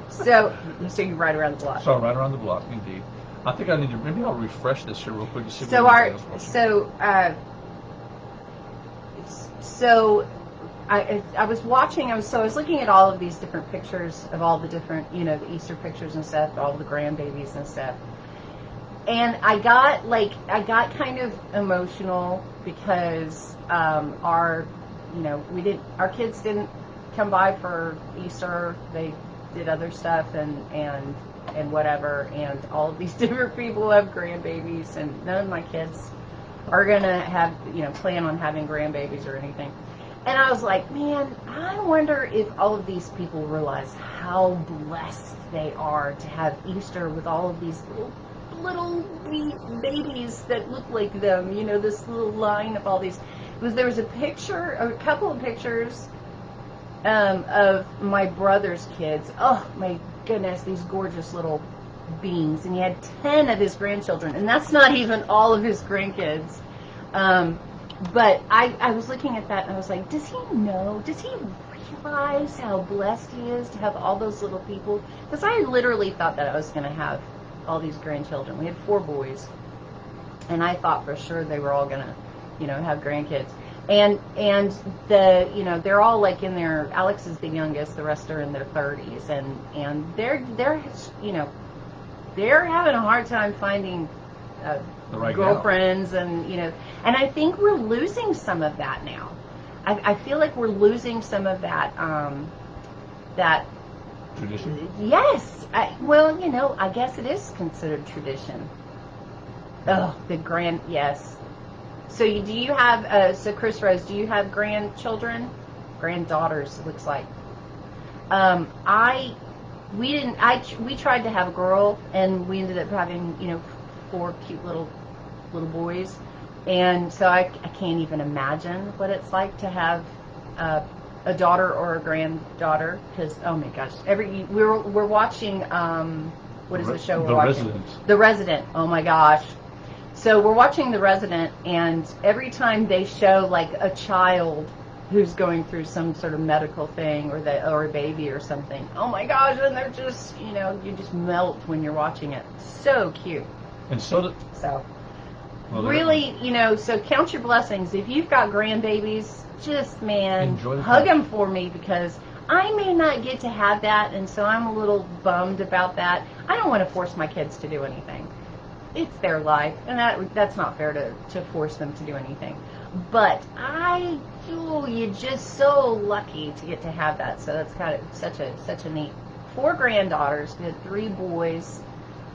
so you ride around the block. So right around the block, indeed. I think I need to. Maybe I'll refresh this here real quick to see. So I was watching. I was looking at all of these different pictures of all the different the Easter pictures and stuff, all the grandbabies and stuff. And I got kind of emotional because our kids didn't come by for Easter. They did other stuff and whatever, and all of these different people have grandbabies, and none of my kids are gonna have plan on having grandbabies or anything. And I was like, man, I wonder if all of these people realize how blessed they are to have Easter with all of these little wee babies that look like them, this little line of all these. There was a couple of pictures of my brother's kids. Oh my goodness, these gorgeous little beings. And he had 10 of his grandchildren, and that's not even all of his grandkids. But I was looking at that and I was like, does he realize how blessed he is to have all those little people? Because I literally thought that I was going to have all these grandchildren. We had 4 boys, and I thought for sure they were all going to have grandkids. And they're all like in their, Alex is the youngest, the rest are in their 30s, and they're having a hard time finding the right girlfriends gal. And I think we're losing some of that now. I feel like we're losing some of that that tradition. Yes. I guess it is considered tradition. Oh, yes. So do you have, Chris Rose, do you have grandchildren? Granddaughters, it looks like. We tried to have a girl, and we ended up having, 4 cute little boys. And so I can't even imagine what it's like to have a daughter or a granddaughter, because, oh my gosh, we're watching, what is the show we're watching? The Resident. The Resident, oh my gosh. So we're watching The Resident, and every time they show like a child who's going through some sort of medical thing, or a baby or something, oh my gosh, and they're just, you just melt when you're watching it. So cute. And so really, so count your blessings. If you've got grandbabies, just, man, hug them for me, because I may not get to have that, and so I'm a little bummed about that. I don't want to force my kids to do anything. It's their life, and that's not fair to force them to do anything. But you're just so lucky to get to have that. So that's kind of such a neat. 4 granddaughters, we had 3 boys.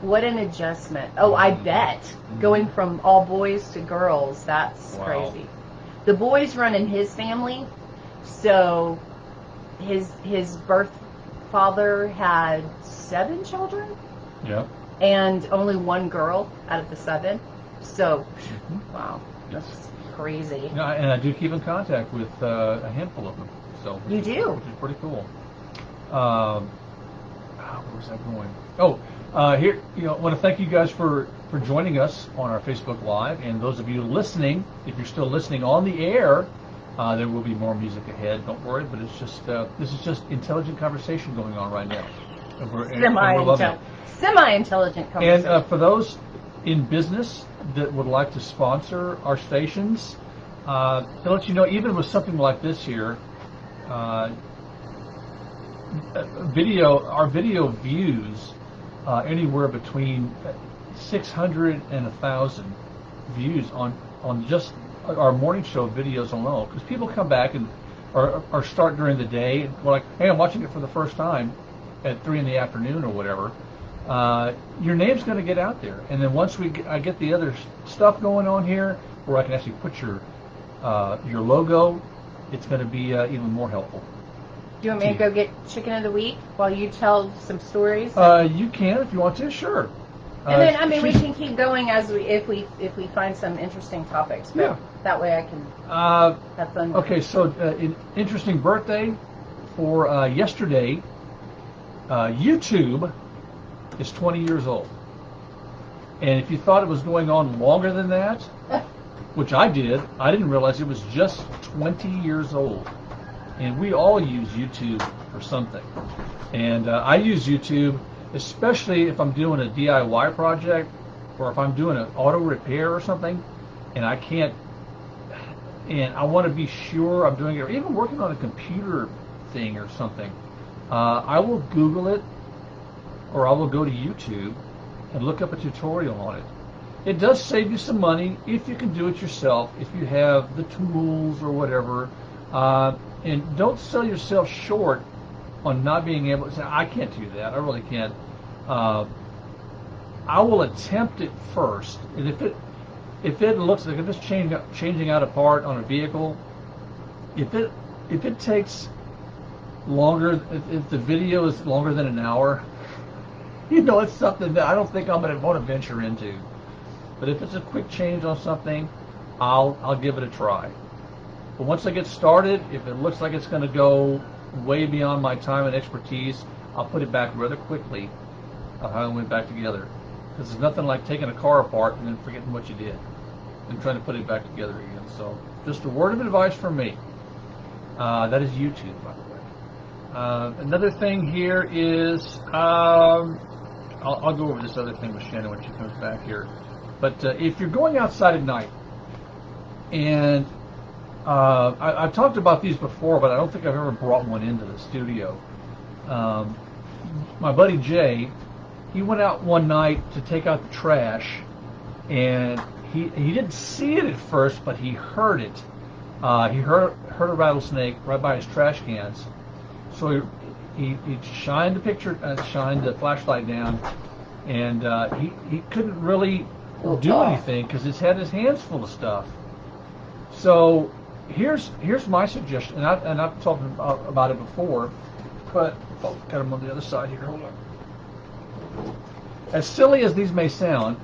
What an adjustment! Oh, I bet going from all boys to girls, that's crazy. The boys run in his family, so his birth father had 7 children. Yeah. And only 1 girl out of the 7. So, wow, that's crazy. And I do keep in contact with a handful of them. So you do, which is pretty cool. Where was that going? Oh, here, I want to thank you guys for joining us on our Facebook Live, and those of you listening, if you're still listening on the air, there will be more music ahead. Don't worry, but it's just this is just intelligent conversation going on right now. Semi-intelligent conversation. And for those in business that would like to sponsor our stations, to let you know, even with something like this here, our video views anywhere between 600 and 1,000 views on just our morning show videos alone, because people come back and or start during the day and we're like, hey, I'm watching it for the first time at 3 in the afternoon or whatever. Your name's going to get out there, and then once I get the other stuff going on here, where I can actually put your logo, it's going to be even more helpful. Do you want me to go get chicken of the week while you tell some stories? You can if you want to, sure. And then, I mean, we can keep going if we find some interesting topics. But yeah. That way I can have fun. Okay, so an interesting birthday for yesterday. YouTube is 20 years old. And if you thought it was going on longer than that, which I did, I didn't realize it was just 20 years old. And we all use YouTube for something. And I use YouTube especially if I'm doing a DIY project or if I'm doing an auto repair or something and I can't, and I want to be sure I'm doing it, or even working on a computer thing or something, I will Google it or I will go to YouTube and look up a tutorial on it. It does save you some money if you can do it yourself, if you have the tools or whatever, and don't sell yourself short on not being able to say, I can't do that, I really can't. I will attempt it first, and if it looks like, if it's changing out a part on a vehicle, if it takes longer, if the video is longer than an hour, it's something that I don't think I'm going to want to venture into. But if it's a quick change on something, I'll give it a try. But once I get started, if it looks like it's going to go way beyond my time and expertise, I'll put it back rather quickly how it went back together. Because there's nothing like taking a car apart and then forgetting what you did and trying to put it back together again. So just a word of advice from me. That is YouTube, by the way. Another thing here is, I'll go over this other thing with Shannon when she comes back here. But if you're going outside at night, and I've talked about these before, but I don't think I've ever brought one into the studio. My buddy Jay, he went out one night to take out the trash, and he didn't see it at first, but he heard it. He heard a rattlesnake right by his trash cans. So he shined the flashlight down, and he couldn't really do anything because he's had his hands full of stuff. So here's my suggestion, and I've talked about it before, but got him on the other side here. Hold on. As silly as these may sound,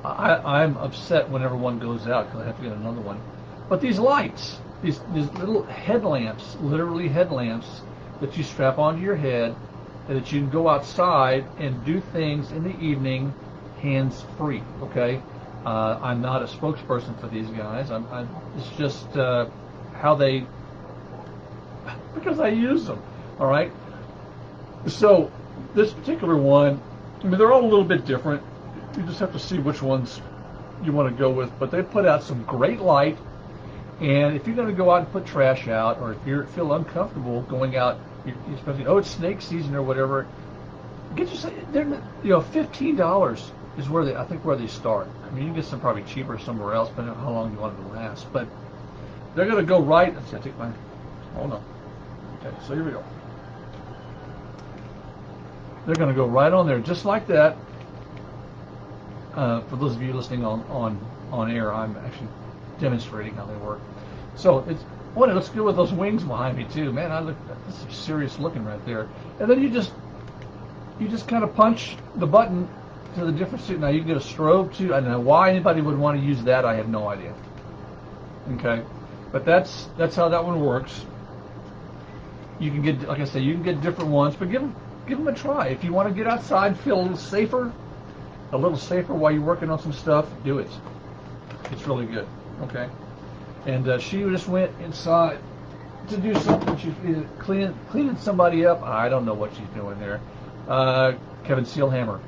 I'm upset whenever one goes out because I have to get another one. But these lights, these little headlamps, literally headlamps that you strap onto your head, and that you can go outside and do things in the evening hands free. Okay, I'm not a spokesperson for these guys. It's just how they, because I use them. All right. So this particular one, I mean, they're all a little bit different. You just have to see which ones you want to go with. But they put out some great light. And if you're going to go out and put trash out, or if you feel uncomfortable going out, especially it's snake season or whatever, get yourself. $15 is where they start. I mean, you can get some probably cheaper somewhere else, depending on how long you want it to last. But they're going to go right. Let's see, I take my. Hold on. Okay, so here we go. They're going to go right on there, just like that. For those of you listening on air, I'm actually demonstrating how they work. So it looks good with those wings behind me too. Man, this is serious looking right there. And then you just kind of punch the button to the different suit. Now you can get a strobe too. I don't know why anybody would want to use that. I have no idea. Okay, but that's how that one works. You can get, like I say, you can get different ones, but give them a try. If you want to get outside, feel a little safer while you're working on some stuff, do it. It's really good. Okay. And she just went inside to do something. She's either cleaning somebody up. I don't know what she's doing there. Kevin Sealhammer.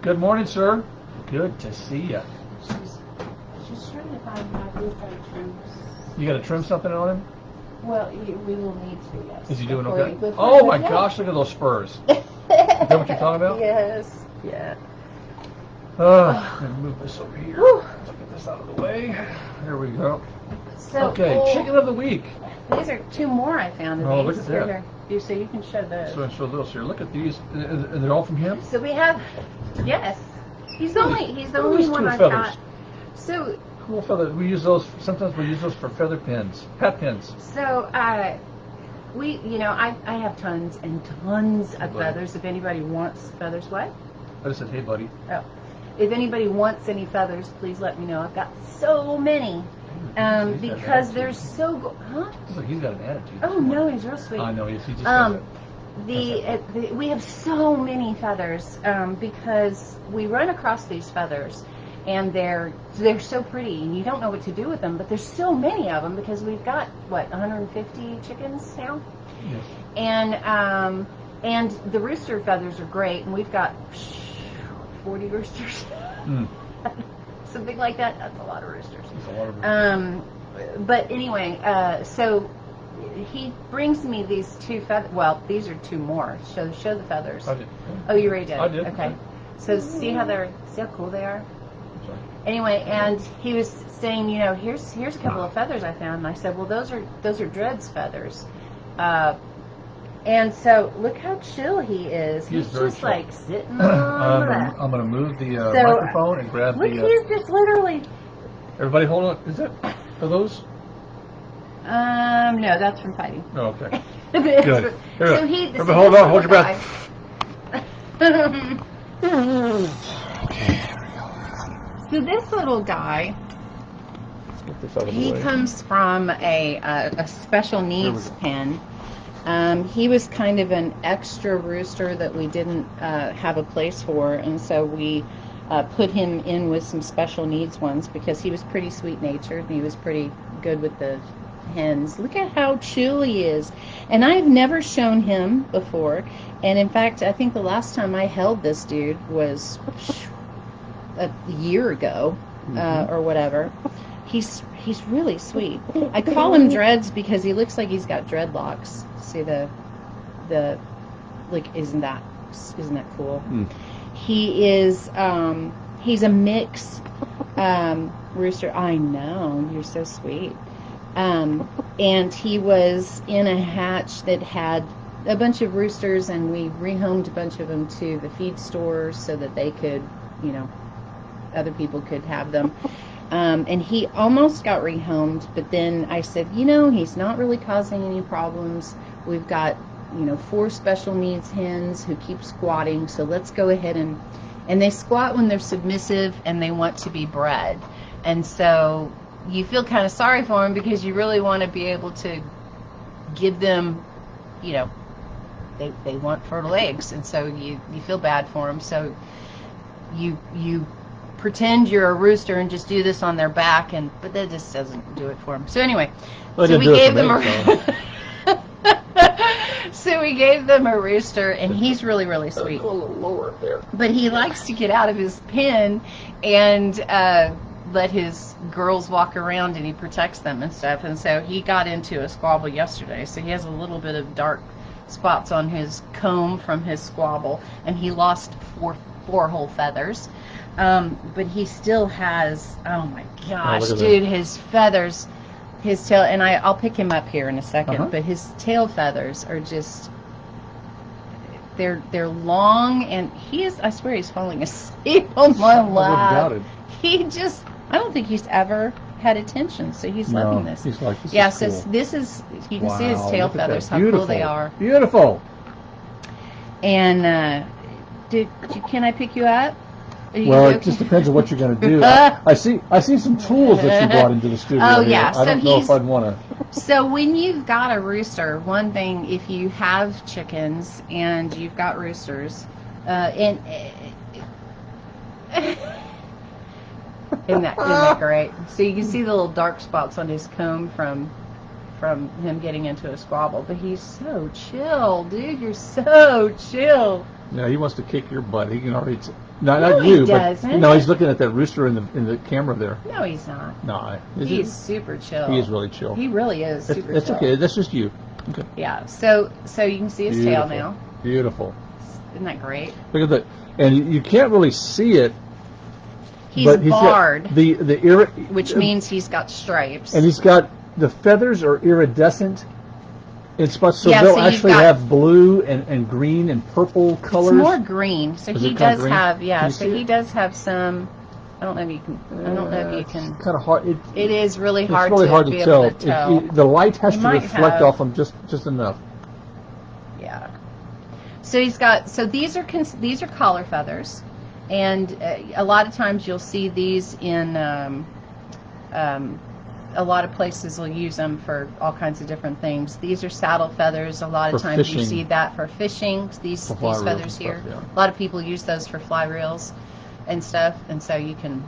Good morning, sir. Good to see you. She's trying to find my blue trims. You got to trim something on him? Well, we will need to, yes. Is he doing okay? Oh my gosh, look at those spurs. Is that what you're talking about? Yes. Yeah. Let me move this over here. Whew. Let's get this out of the way. There we go. So Okay, cool. chicken of the week. These are 2 more I found of Oh, these. look at that. Here. So you can show those. So I show those here. Look at these. And they're all from him? So we have, yes. He's the only These one two I've feathers. got. So Cool feather. We use those, sometimes we use those for feather pins. Hat pins. we, I have tons and tons of Buddy. feathers. If anybody wants feathers, what? I just said, hey buddy. Oh. If anybody wants any feathers, please let me know. I've got so many. He's got an Because they're attitude. so good. Huh? Looks like he's got an attitude. Oh, no, he's real sweet. I know, he just has it. We have so many feathers because we run across these feathers, and they're so pretty, and you don't know what to do with them. But there's so many of them because we've got 150 chickens now, Yes. and the rooster feathers are great, and we've got 40 roosters, Mm. something like that. That's a lot of roosters. That's a lot of But anyway, so he brings me these 2 feathers. Well, these are 2 more. Show the feathers. I did. Oh, you already did? I did. Okay. So see how cool they are? I'm sorry. Anyway, and he was saying, here's a couple of feathers I found. And I said, well, those are Dread's feathers. And so look how chill he is. He is He's very just chill. like sitting on that. I'm going to move the So, microphone and grab Look, the... he's just literally... Everybody hold on. Is that... Are those? No, that's from fighting. Oh, okay. Good. Good. Here So we he... go. Everybody hold on. Hold your breath. So this little guy, Let's get this out of the he way. comes from a special needs go. pen. He was kind of an extra rooster that we didn't have a place for, and so we put him in with some special needs ones because he was pretty sweet-natured and he was pretty good with the hens. Look at how chill he is. And I've never shown him before, and in fact, I think the last time I held this dude was a year ago or whatever. He's really sweet. I call him Dreads because he looks like he's got dreadlocks. See the like, isn't that cool? Mm. He is he's a mix rooster. I know, you're so sweet. And he was in a hatch that had a bunch of roosters, and we rehomed a bunch of them to the feed stores so that they could, other people could have them. And he almost got rehomed, but then I said, he's not really causing any problems. We've got, 4 special needs hens who keep squatting, so let's go ahead and they squat when they're submissive and they want to be bred. And so you feel kind of sorry for them because you really want to be able to give them, they want fertile eggs, and so you feel bad for them. So you pretend you're a rooster and just do this on their back, but that just doesn't do it for them. So anyway, so we gave them so we gave them a rooster, and he's really, really sweet. A little lower up there. But he likes to get out of his pen and let his girls walk around, and he protects them and stuff. And so he got into a squabble yesterday, so he has a little bit of dark spots on his comb from his squabble, and he lost four whole feathers. But he still has, oh my gosh, dude, his feathers, his tail, and I'll pick him up here in a second, but his tail feathers are just, they're long, and I swear he's falling asleep on my lap. I don't think he's ever had attention, so he's loving this. He's like, this is cool. So this is, you can see his tail feathers, how cool they are. Beautiful. And, can I pick you up? Well, it just depends on what you're going to do. I see some tools that you brought into the studio. Oh, here. yeah. I don't know if I'd want to. So when you've got a rooster, one thing, if you have chickens and you've got roosters, isn't that great? So you can see the little dark spots on his comb from him getting into a squabble. But he's so chill, dude. You're so chill. Yeah, he wants to kick your butt. He can already. Not you, but he's looking at that rooster in the camera there. No, he's not. No, he's super chill. He is really chill. He really is super it's chill. okay. That's just you. Okay. Yeah. So you can see his tail now. Beautiful. Isn't that great? Look at that. And you can't really see it He's but barred, got the which means he's got stripes. and he's got the feathers are iridescent in spots, so Yeah, they'll so you've actually got- have blue and green and purple colors. It's more green, so Is he it kinda does green? have Can you so see he it? does have some. I don't know if you can. I don't know if you can. Kind of hard. It is really It's hard really to hard be to able tell. to tell. The light has You to might reflect have- off them just enough. Yeah. So he's got. So these are collar feathers, and a lot of times you'll see these in. A lot of places will use them for all kinds of different things. These are saddle feathers. A lot of For times you fishing. see that for fishing. These For fly reels feathers and here. stuff, yeah. A lot of people use those for fly reels and stuff. And so you can,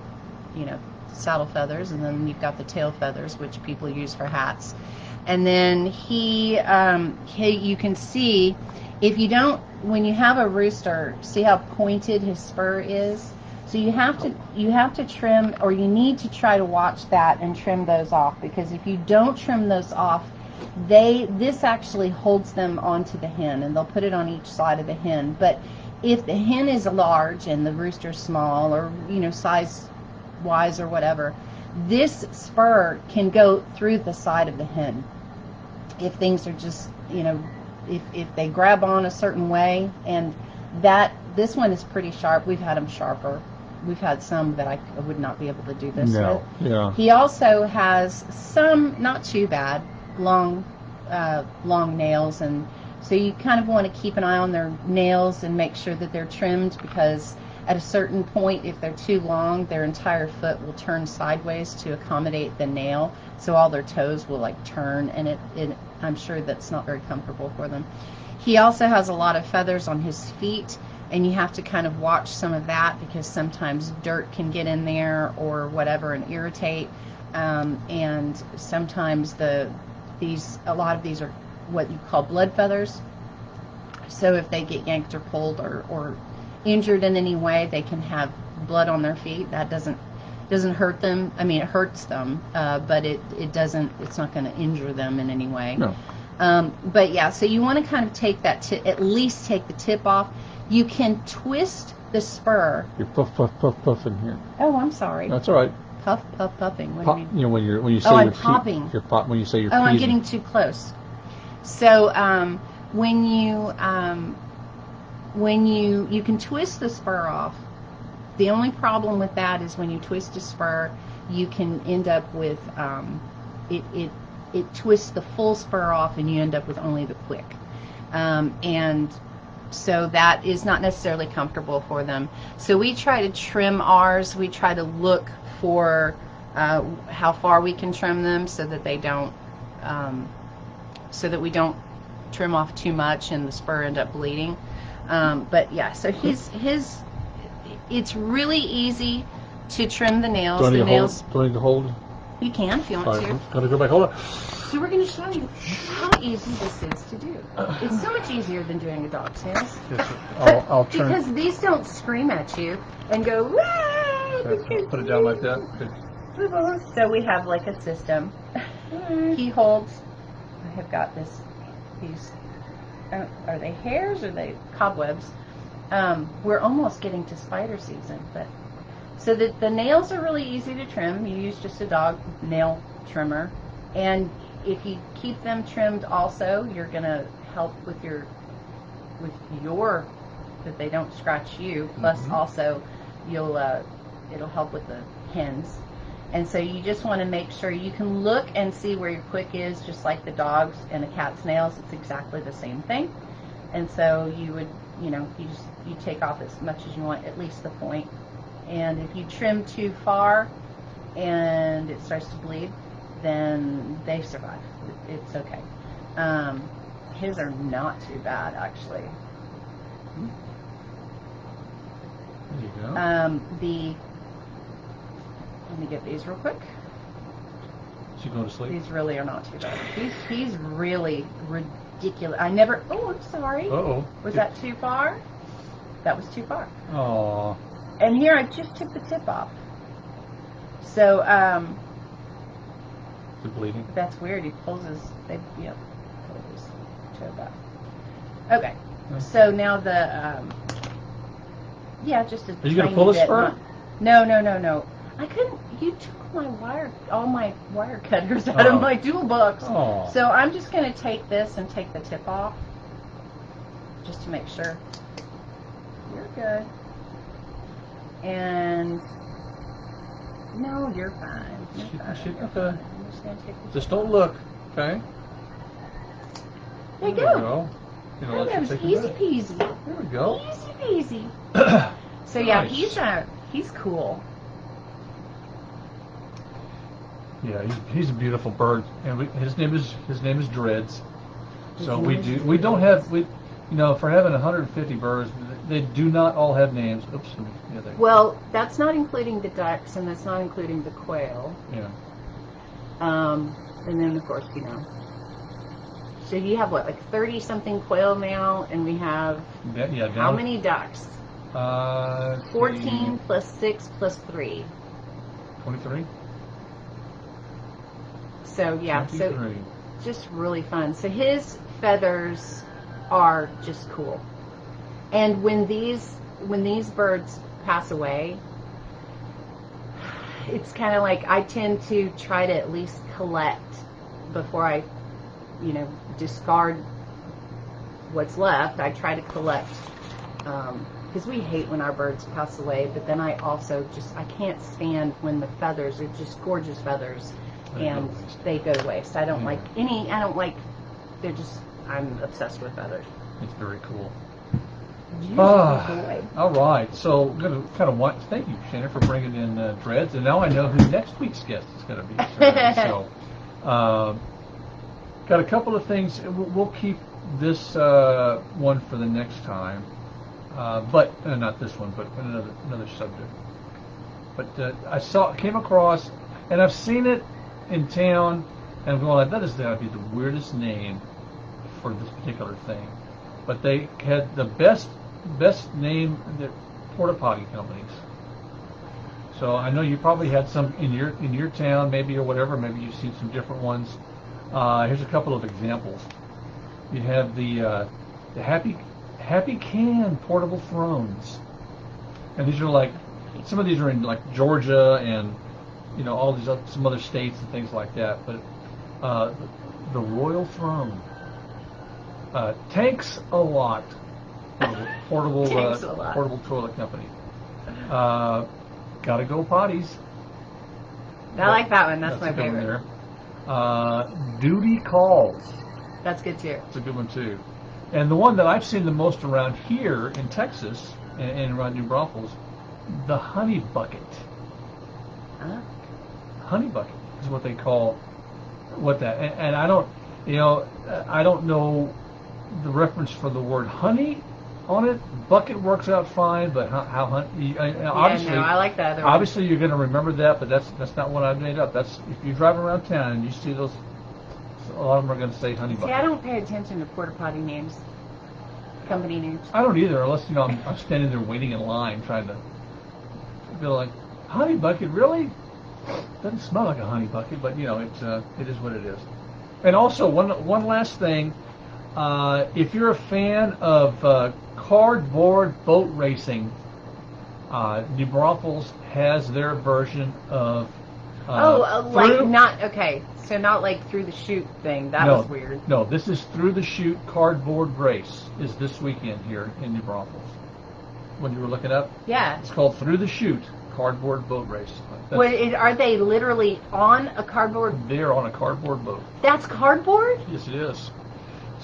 saddle feathers, and then you've got the tail feathers, which people use for hats. And then you can see, if you don't, when you have a rooster, see how pointed his spur is? So you have to trim, or you need to try to watch that and trim those off, because if you don't trim those off, this actually holds them onto the hen, and they'll put it on each side of the hen. But if the hen is large and the rooster's small, or size wise or whatever, this spur can go through the side of the hen. If things are just if they grab on a certain way, and this one is pretty sharp. We've had them sharper. We've had some that I would not be able to do this with. Yeah. He also has some, not too bad, long nails, and so you kind of want to keep an eye on their nails and make sure that they're trimmed, because at a certain point, if they're too long, their entire foot will turn sideways to accommodate the nail, so all their toes will turn, and I'm sure that's not very comfortable for them. He also has a lot of feathers on his feet, and you have to kind of watch some of that, because sometimes dirt can get in there or whatever and irritate. And sometimes a lot of these are what you call blood feathers. So if they get yanked or pulled or injured in any way, they can have blood on their feet. That doesn't hurt them. I mean, it hurts them, but it's not going to injure them in any way. No. But yeah, so you want to kind of take that at least take the tip off. You can twist the spur. You're puff in here. Oh, I'm sorry. That's all right. Puffing. What do you mean? When you say I'm you're popping. when you say you're. Oh, I'm peeing. getting too close. So when you can twist the spur off. The only problem with that is when you twist a spur, you can end up with it twists the full spur off, and you end up with only the quick. And so that is not necessarily comfortable for them. So we try to trim ours. We try to look for how far we can trim them, so that they don't, so that we don't trim off too much and the spur end up bleeding. But yeah, so it's really easy to trim the nails. Do I need The to nails hold? Do I need to hold? you can if you want All right, to. gotta go back. Hold on. So we're going to show you how easy this is to do. It's so much easier than doing a dog's nails. Yes, sir. I'll turn. Because these don't scream at you and go, "Wah!" Put it down like that. Okay. So we have a system. He holds. I have got these. Are they hairs or are they cobwebs? We're almost getting to spider season, but so the nails are really easy to trim. You use just a dog nail trimmer, and if you keep them trimmed, also you're gonna help with your that they don't scratch you. Plus, also it'll help with the hens. And so you just want to make sure you can look and see where your quick is, just like the dog's and a cat's nails. It's exactly the same thing. And so you would, you take off as much as you want, at least the point. And if you trim too far and it starts to bleed, then they survive. It's okay. His are not too bad, actually. There you go. Let me get these real quick. She go to sleep. These really are not too bad. He's really ridiculous. Oh, I'm sorry. Uh-oh. Was that too far? That was too far. Oh. And here I just took the tip off. So, Is it bleeding? that's weird. He pulls his toe back. Okay. So now just a Are you gonna tiny pull the bit, spur? No. I couldn't. You took all my wire cutters out of my tool box. Oh. So I'm just going to take this and take the tip off, just to make sure. You're good. And no, you're fine. You're fine. Okay. I'm just going to take this. Just don't look, okay? There you There we go. go. You know, That let's was take easy it peasy. back. There we go. Easy peasy. So yeah, Nice. he's cool. Yeah, he's a beautiful bird, and his name is Dreads. So we don't have for having 150 birds, they do not all have names. Oops. Yeah, Well, that's not including the ducks, and that's not including the quail. Yeah. And then of course, So you have what, like 30 something quail now, and we have how many ducks? 14 plus 6 plus 3. 23. So yeah, 23. so just really fun. So his feathers are just cool. And when these birds pass away, it's kind of like I tend to try to at least collect before I, discard what's left. I try to collect because we hate when our birds pass away. But then I also I can't stand when the feathers are just gorgeous feathers and they go to waste. I don't like any. I don't like. They're just. I'm obsessed with feathers. It's very cool. Boy. All right, so I'm going to kind of thank you, Shannon, for bringing in Dreads, and now I know who next week's guest is going to be. So, got a couple of things. We'll keep this one for the next time, but not this one, but another subject. But came across, and I've seen it in town, and I'm going, that is going to be the weirdest name for this particular thing. But they had the best name, the porta potty companies. So I know you probably had some in your town, maybe, or whatever. Maybe you've seen some different ones. Here's a couple of examples. You have the Happy Can portable thrones, and these are like some of these are in like Georgia and all these some other states and things like that. But the Royal Throne. Tanks a lot. Portable toilet company. Gotta go potties. I like that one. That's my a good one favorite. there. Duty calls. That's good too. It's a good one too. And the one that I've seen the most around here in Texas and around New Braunfels, the honey bucket. Huh? Honey bucket is what they call and I don't I don't know the reference for the word honey on it. Bucket works out fine, but how honey? Obviously, no, I like that other one. Obviously, you're going to remember that, but that's not what I've made up. That's if you drive around town and you see those, a lot of them are going to say honey bucket. See, I don't pay attention to porta potty names, company names. I don't either, unless I'm standing there waiting in line trying to feel like honey bucket. Really? Doesn't smell like a honey bucket, but it is what it is. And also one last thing. If you're a fan of cardboard boat racing, New Braunfels has their version of. So not like through the chute thing. That was weird. No, this is through the chute cardboard race is this weekend here in New Braunfels. When you were looking up, Yeah. it's called Through the Chute cardboard boat race. Are they literally on a cardboard? They're on a cardboard boat. That's cardboard? Yes, it is.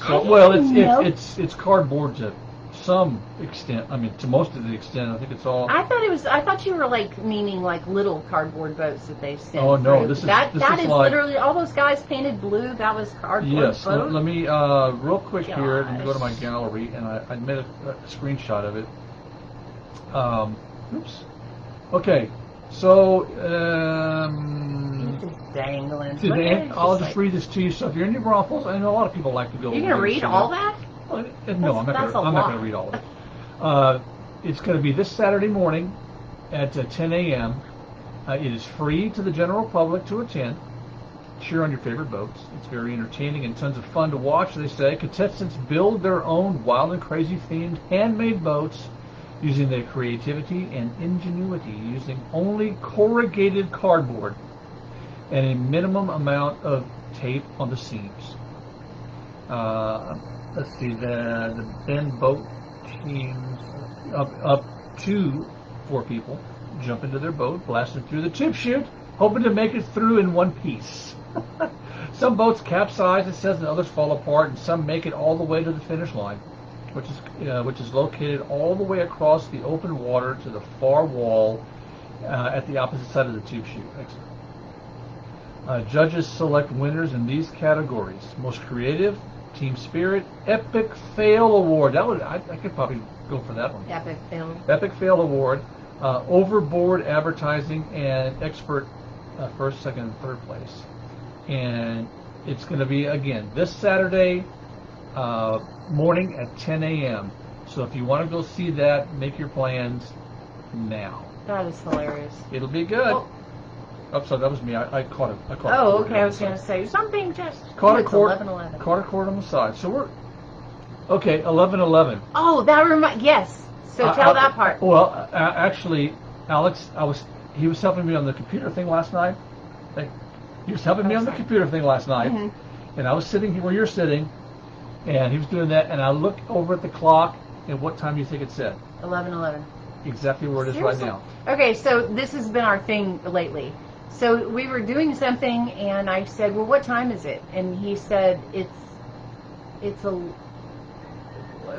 I So, didn't know. it's cardboard to some extent. I mean, to most of the extent. I think it's all. I thought you were meaning little cardboard boats that they sent. Oh, no, through. this is that is like, literally all those guys painted blue. That was cardboard yes. boat. Let me real quick here. Let me go to my Gosh. gallery, and I made a screenshot of it. Oops. Okay. So. It's just dangling. I'll just read this to you. So if you're in New Braunfels, I know a lot of people like to go. You're gonna read all that? Well, no, I'm not That's going to read all of it. It's going to be this Saturday morning at 10 a.m. It is free to the general public to attend. Cheer on your favorite boats. It's very entertaining and tons of fun to watch. They say contestants build their own wild and crazy themed handmade boats using their creativity and ingenuity, using only corrugated cardboard and a minimum amount of tape on the seams. Let's see, the Bend boat teams up to 4 people jump into their boat, blasted through the tube chute, hoping to make it through in one piece. Some boats capsize, it says, and others fall apart, and some make it all the way to the finish line, which is located all the way across the open water to the far wall at the opposite side of the tube chute. Judges select winners in these categories: most creative, team spirit, epic fail award. I could probably go for that one. Epic fail. Epic fail award, overboard advertising, and expert first, second, and third place. And it's going to be, again, this Saturday morning at 10 a.m. So if you want to go see that, make your plans now. That is hilarious. It'll be good. Oh, so that was me. I caught it. Oh, okay. I was going to say something just. Caught a it's cord. 11:11. Caught a cord on the side. So we're okay. 11:11. Oh, that yes. So tell that part. Well, actually, Alex, he was helping me on the computer thing last night. He was helping me on the computer thing last night, and I was sitting here where you're sitting, and he was doing that, and I looked over at the clock, and what time do you think it said? 11:11. Exactly where it is Seriously? right now. Okay, so this has been our thing lately. So we were doing something, and I said, "Well, what time is it?" And he said, "It's a."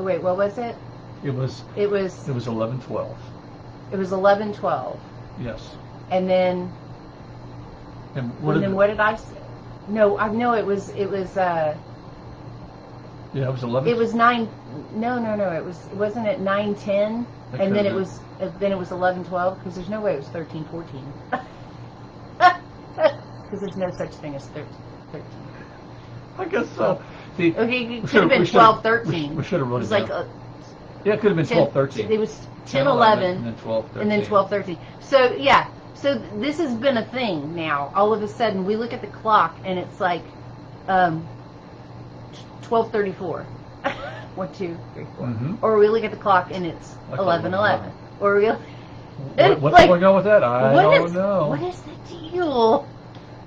Wait, what was it? It was 11:12. It was 11:12. Yes. And then. And what did I say? No, it was. Yeah, it was 11. It was 9. No. Wasn't it 9:10? And then it was 11:12 because there's no way it was 13:14. Because there's no such thing as 13. I guess so. See, Okay, it could have been 12:13. We should have wrote It it was down. like Yeah, it could have been 12:13. It was 10:11 and then 12:13. and then 12:13. So yeah, so this has been a thing now. All of a sudden, we look at the clock and it's like 12:34. 1, 2, 3, 4. Or we look at the clock and it's 11:11. Or we. What's going on with that? I don't know. What is the deal?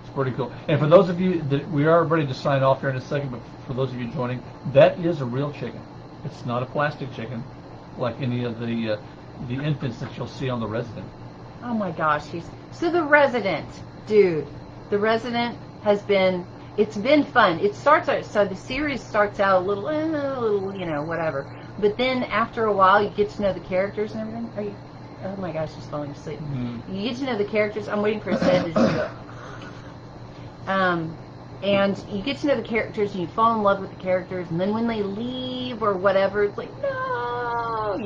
It's pretty cool. And for those of you that we are ready to sign off here in a second, but for those of you joining, that is a real chicken. It's not a plastic chicken like any of the infants that you'll see on The Resident. Oh my gosh, so The Resident, dude. The Resident has been. It's been fun. It starts out, so the series starts out a little, whatever. But then after a while, you get to know the characters and everything. Oh my gosh, she's falling asleep. You get to know the characters. I'm waiting for a set to just go. And you get to know the characters and you fall in love with the characters. And then when they leave or whatever, it's like, no,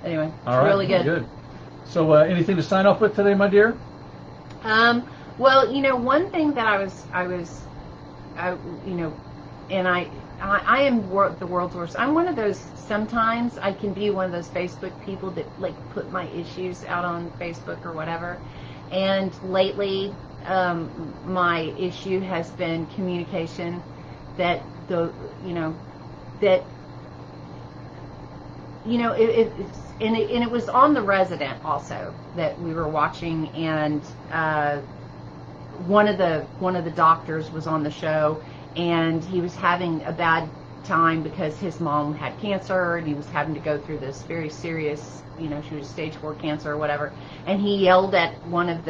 Anyway, it's really good. So anything to sign off with today, my dear? Well, one thing that I am the world's worst. I'm one of those, sometimes I can be one of those Facebook people that put my issues out on Facebook or whatever. And lately, my issue has been communication, it was on The Resident also that we were watching, and one of the doctors was on the show, and he was having a bad time because his mom had cancer, and he was having to go through this very serious, she was stage 4 cancer or whatever, and he yelled at one of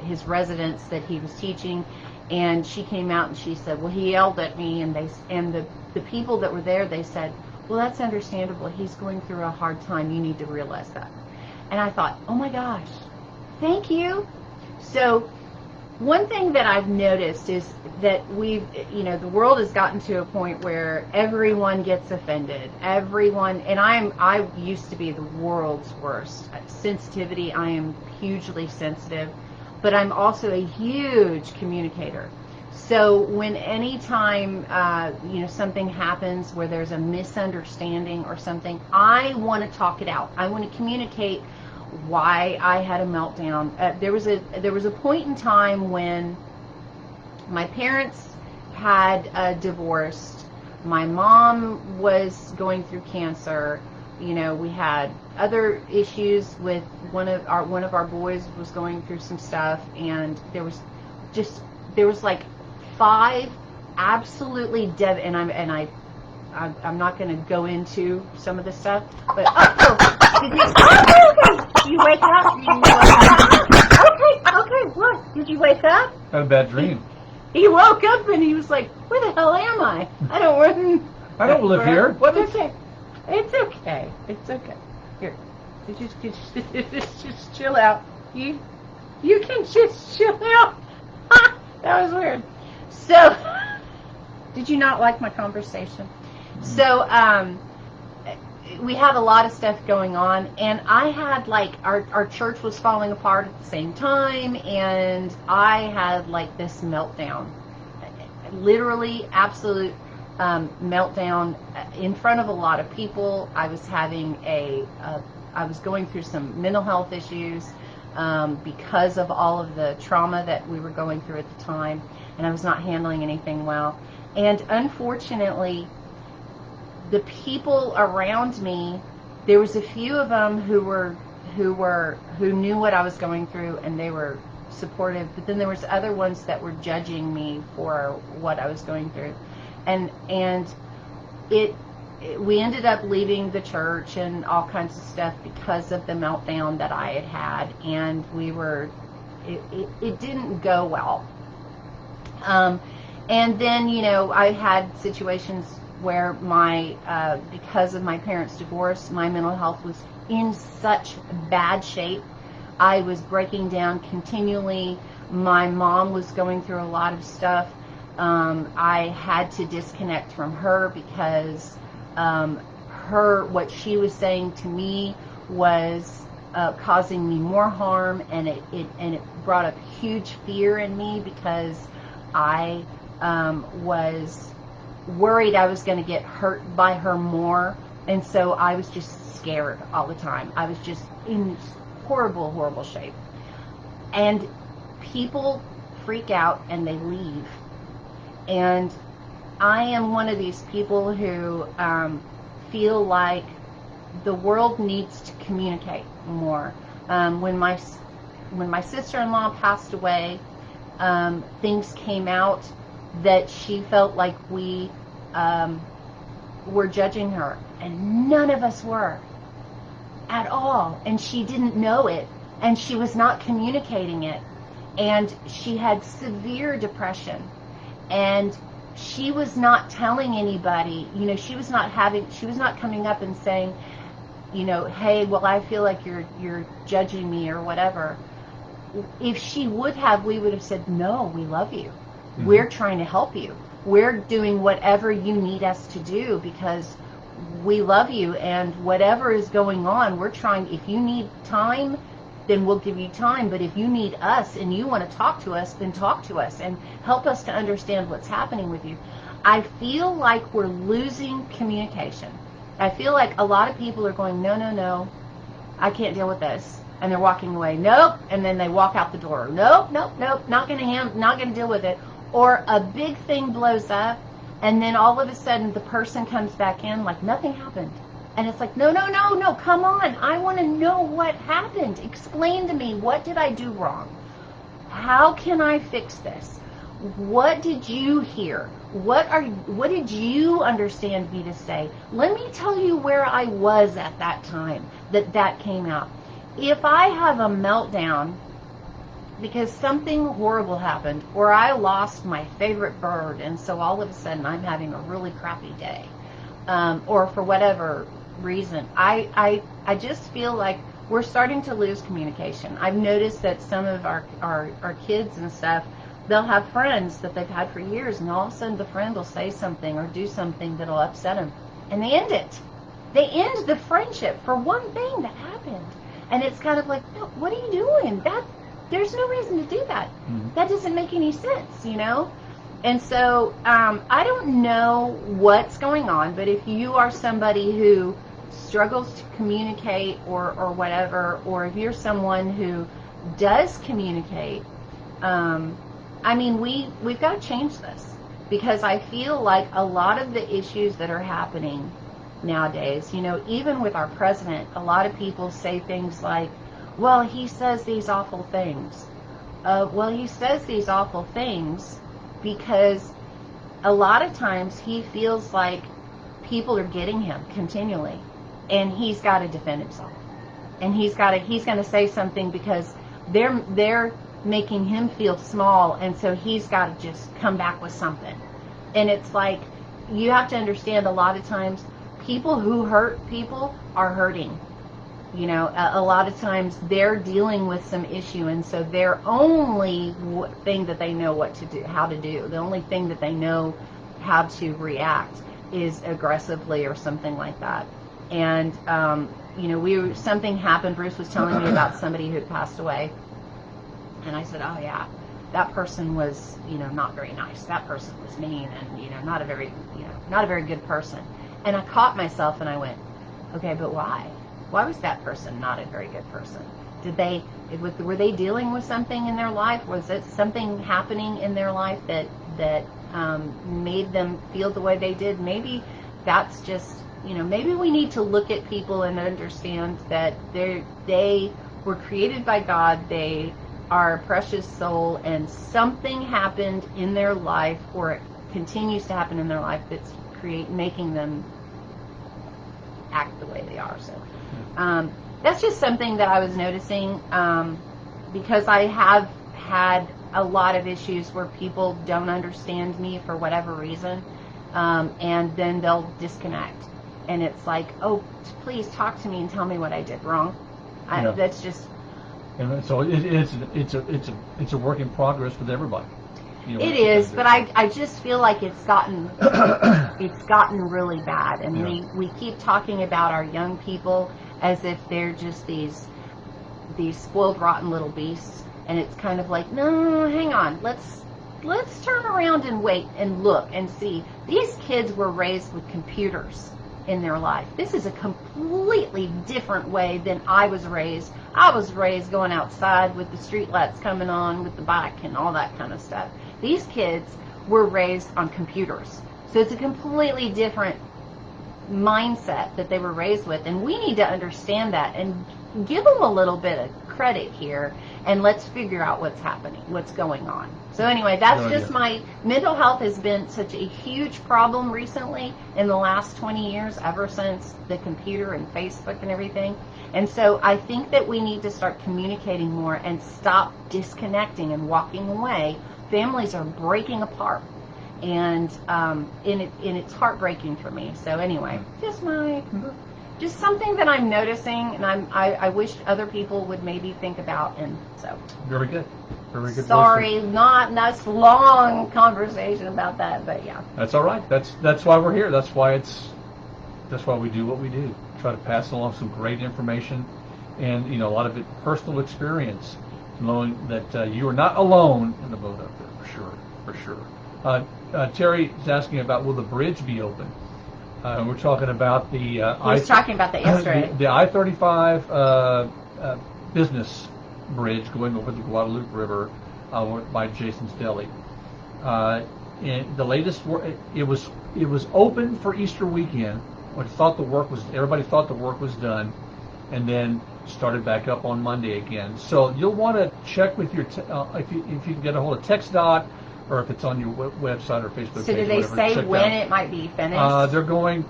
his residents that he was teaching, and she came out and she said, well, he yelled at me, and the people that were there, they said, well, that's understandable. He's going through a hard time. You need to realize that. And I thought, oh my gosh, thank you. So one thing that I've noticed is that the world has gotten to a point where everyone gets offended. Everyone, and I used to be the world's worst. Sensitivity, I am hugely sensitive, but I'm also a huge communicator. So when anytime something happens where there's a misunderstanding or something, I want to talk it out. I want to communicate why I had a meltdown. There was a point in time when my parents had divorced. My mom was going through cancer. we had other issues with one of our boys was going through some stuff, and there was like 5 absolutely I'm not going to go into some of the stuff, but did you wake up? Okay, what? Did you wake up? Had a bad dream. He woke up and he was like, "Where the hell am I? I don't live here. What? It's okay. It's okay. It's okay. Here, just chill out. You can just chill out." That was weird. So, did you not like my conversation? So, we had a lot of stuff going on, and I had our church was falling apart at the same time, and I had this meltdown, literally absolute meltdown in front of a lot of people. I was having I was going through some mental health issues because of all of the trauma that we were going through at the time, and I was not handling anything well. And unfortunately, the people around me, there was a few of them who knew what I was going through, and they were supportive, but then there was other ones that were judging me for what I was going through. And we ended up leaving the church and all kinds of stuff because of the meltdown that I had, and it didn't go well. And then, I had situations where because of my parents' divorce, my mental health was in such bad shape. I was breaking down continually. My mom was going through a lot of stuff. I had to disconnect from her because what she was saying to me was causing me more harm, and it brought up huge fear in me because I was worried I was going to get hurt by her more, and so I was just scared all the time. I was just in horrible, horrible shape. And people freak out and they leave. And I am one of these people who feel like the world needs to communicate more. When my sister-in-law passed away, things came out that she felt like we were judging her, and none of us were at all, and she didn't know it, and she was not communicating it, and she had severe depression, and she was not telling anybody. She was not coming up and saying, hey, well, I feel like you're judging me or whatever. If she would have, we would have said, no, we love you. Mm-hmm. We're trying to help you. We're doing whatever you need us to do because we love you, and whatever is going on, we're trying. If you need time, then we'll give you time. But if you need us and you want to talk to us, then talk to us and help us to understand what's happening with you. I feel like we're losing communication. I feel like a lot of people are going, no, I can't deal with this. And they're walking away. Nope. And then they walk out the door. Nope. Not going to deal with it. Or a big thing blows up, and then all of a sudden the person comes back in like nothing happened. And it's like, no, come on. I want to know what happened. Explain to me, what did I do wrong? How can I fix this? What did you hear? What did you understand me to say? Let me tell you where I was at that time that came out. If I have a meltdown because something horrible happened, or I lost my favorite bird, and so all of a sudden I'm having a really crappy day, or for whatever reason, I just feel like we're starting to lose communication. I've noticed that some of our kids and stuff, they'll have friends that they've had for years, and all of a sudden the friend will say something or do something that'll upset them, and they end it. They end the friendship for one thing that happened. And it's kind of like, no, what are you doing? There's no reason to do that. Mm-hmm. That doesn't make any sense, And so I don't know what's going on, but if you are somebody who struggles to communicate or whatever, or if you're someone who does communicate, we've got to change this, because I feel like a lot of the issues that are happening nowadays. You know, even with our president, a lot of people say things like, well, he says these awful things. Well, he says these awful things because a lot of times he feels like people are getting him continually, and he's got to defend himself, and he's going to say something because they're making him feel small, and so he's got to just come back with something. And it's like, you have to understand, a lot of times people who hurt people are hurting. You know, a lot of times they're dealing with some issue, and so their only thing that they know how to do, the only thing that they know how to react is aggressively or something like that. And, you know, something happened. Bruce was telling me about somebody who had passed away, and I said, oh yeah, that person was, you know, not very nice. That person was mean, and, you know, not a very good person. And I caught myself and I went, okay, but why? Why was that person not a very good person? Were they dealing with something in their life? Was it something happening in their life that made them feel the way they did? Maybe that's just, you know, maybe we need to look at people and understand that they were created by God. They are a precious soul, and something happened in their life, or it continues to happen in their life, that's making them act the way they are. So that's just something that I was noticing, because I have had a lot of issues where people don't understand me for whatever reason, and then they'll disconnect, and it's like, oh, please talk to me and tell me what I did wrong. That's just. And so it's a work in progress with everybody. You know, it is, but I just feel like it's gotten really bad, and we keep talking about our young people as if they're just these spoiled, rotten little beasts, and it's kind of like, no, hang on, let's turn around and wait and look and see. These kids were raised with computers in their life. This is a completely different way than I was raised. I was raised going outside with the street lights coming on with the bike and all that kind of stuff. These kids were raised on computers. So it's a completely different mindset that they were raised with, and we need to understand that and give them a little bit of credit here, and let's figure out what's happening, what's going on. So anyway, that's just my mental health has been such a huge problem recently in the last 20 years, ever since the computer and Facebook and everything. And so I think that we need to start communicating more and stop disconnecting and walking away. Families are breaking apart, and it's heartbreaking for me. So anyway, just something that I'm noticing, and I wish other people would maybe think about. And so very good. Sorry, not a long conversation about that, but yeah. That's all right. That's why we're here. That's why we do what we do. Try to pass along some great information, and a lot of it personal experience, knowing that you are not alone in the boat up there, for sure. Terry is asking about, will the bridge be open? We're talking about the he was talking about that yesterday. The I-35 business bridge going over the Guadalupe River by Jason's Deli. And the latest, it was open for Easter weekend. Everybody thought the work was done, and then started back up on Monday again. So you'll want to check with your if you can get a hold of TxDOT, or if it's on your website or Facebook page. So do they say when it might be finished? They're going,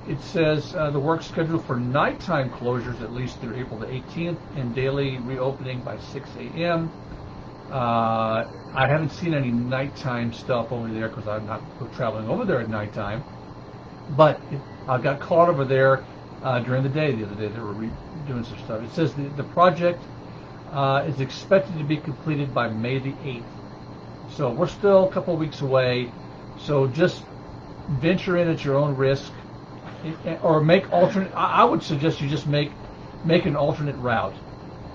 it says the work's scheduled for nighttime closures at least through April the 18th, and daily reopening by 6 a.m. I haven't seen any nighttime stuff over there because I'm not traveling over there at nighttime. But I got caught over there during the day the other day. They were doing some stuff. It says the project is expected to be completed by May the 8th. So we're still a couple of weeks away. So just venture in at your own risk, or make alternate. I would suggest you just make an alternate route.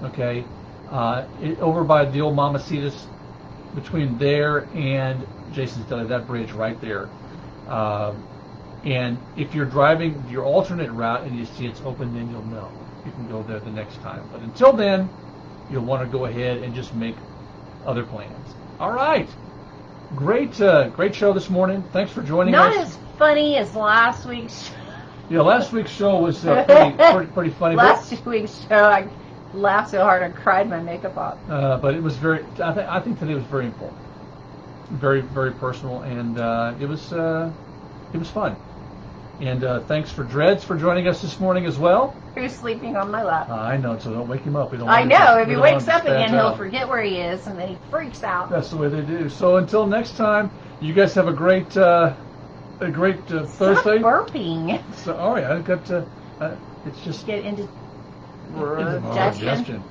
Okay, over by the old Mamacitas, between there and Jason's Deli, that bridge right there. And if you're driving your alternate route and you see it's open, then you'll know. You can go there the next time. But until then, you'll want to go ahead and just make other plans. All right. Great show this morning. Thanks for joining us. Not as funny as last week's show. Yeah, last week's show was pretty funny. Last week's show, I laughed so hard I cried my makeup off. But it was very. I think today was very important, very very personal, and it was fun. And thanks for Dreads for joining us this morning as well. Who's sleeping on my lap? I know, so don't wake him up. We don't I want know. him If to- he we don't wakes want him up to again, spaz he'll out. forget where he is, and then he freaks out. That's the way they do. So until next time, you guys have a great Thursday. Stop burping. So, all right, I got it's just Get into indigestion. digestion.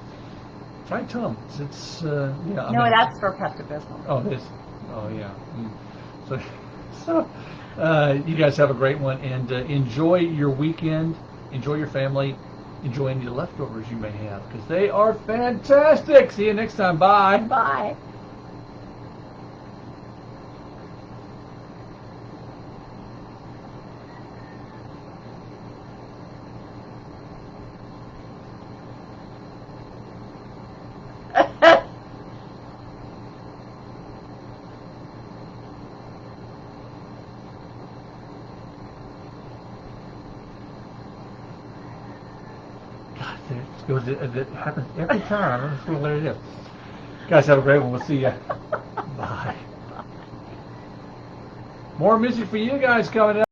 Try Tums. It's yeah. I No, mean- that's for Pepto-Bismol. Oh, it is. Oh, yeah. So you guys have a great one, and enjoy your weekend. Enjoy your family. Enjoy any leftovers you may have, because they are fantastic. See you next time. Bye. Bye. God, it happens every time. I'm just going to let it in. Guys, have a great one. We'll see you. Bye. More music for you guys coming up.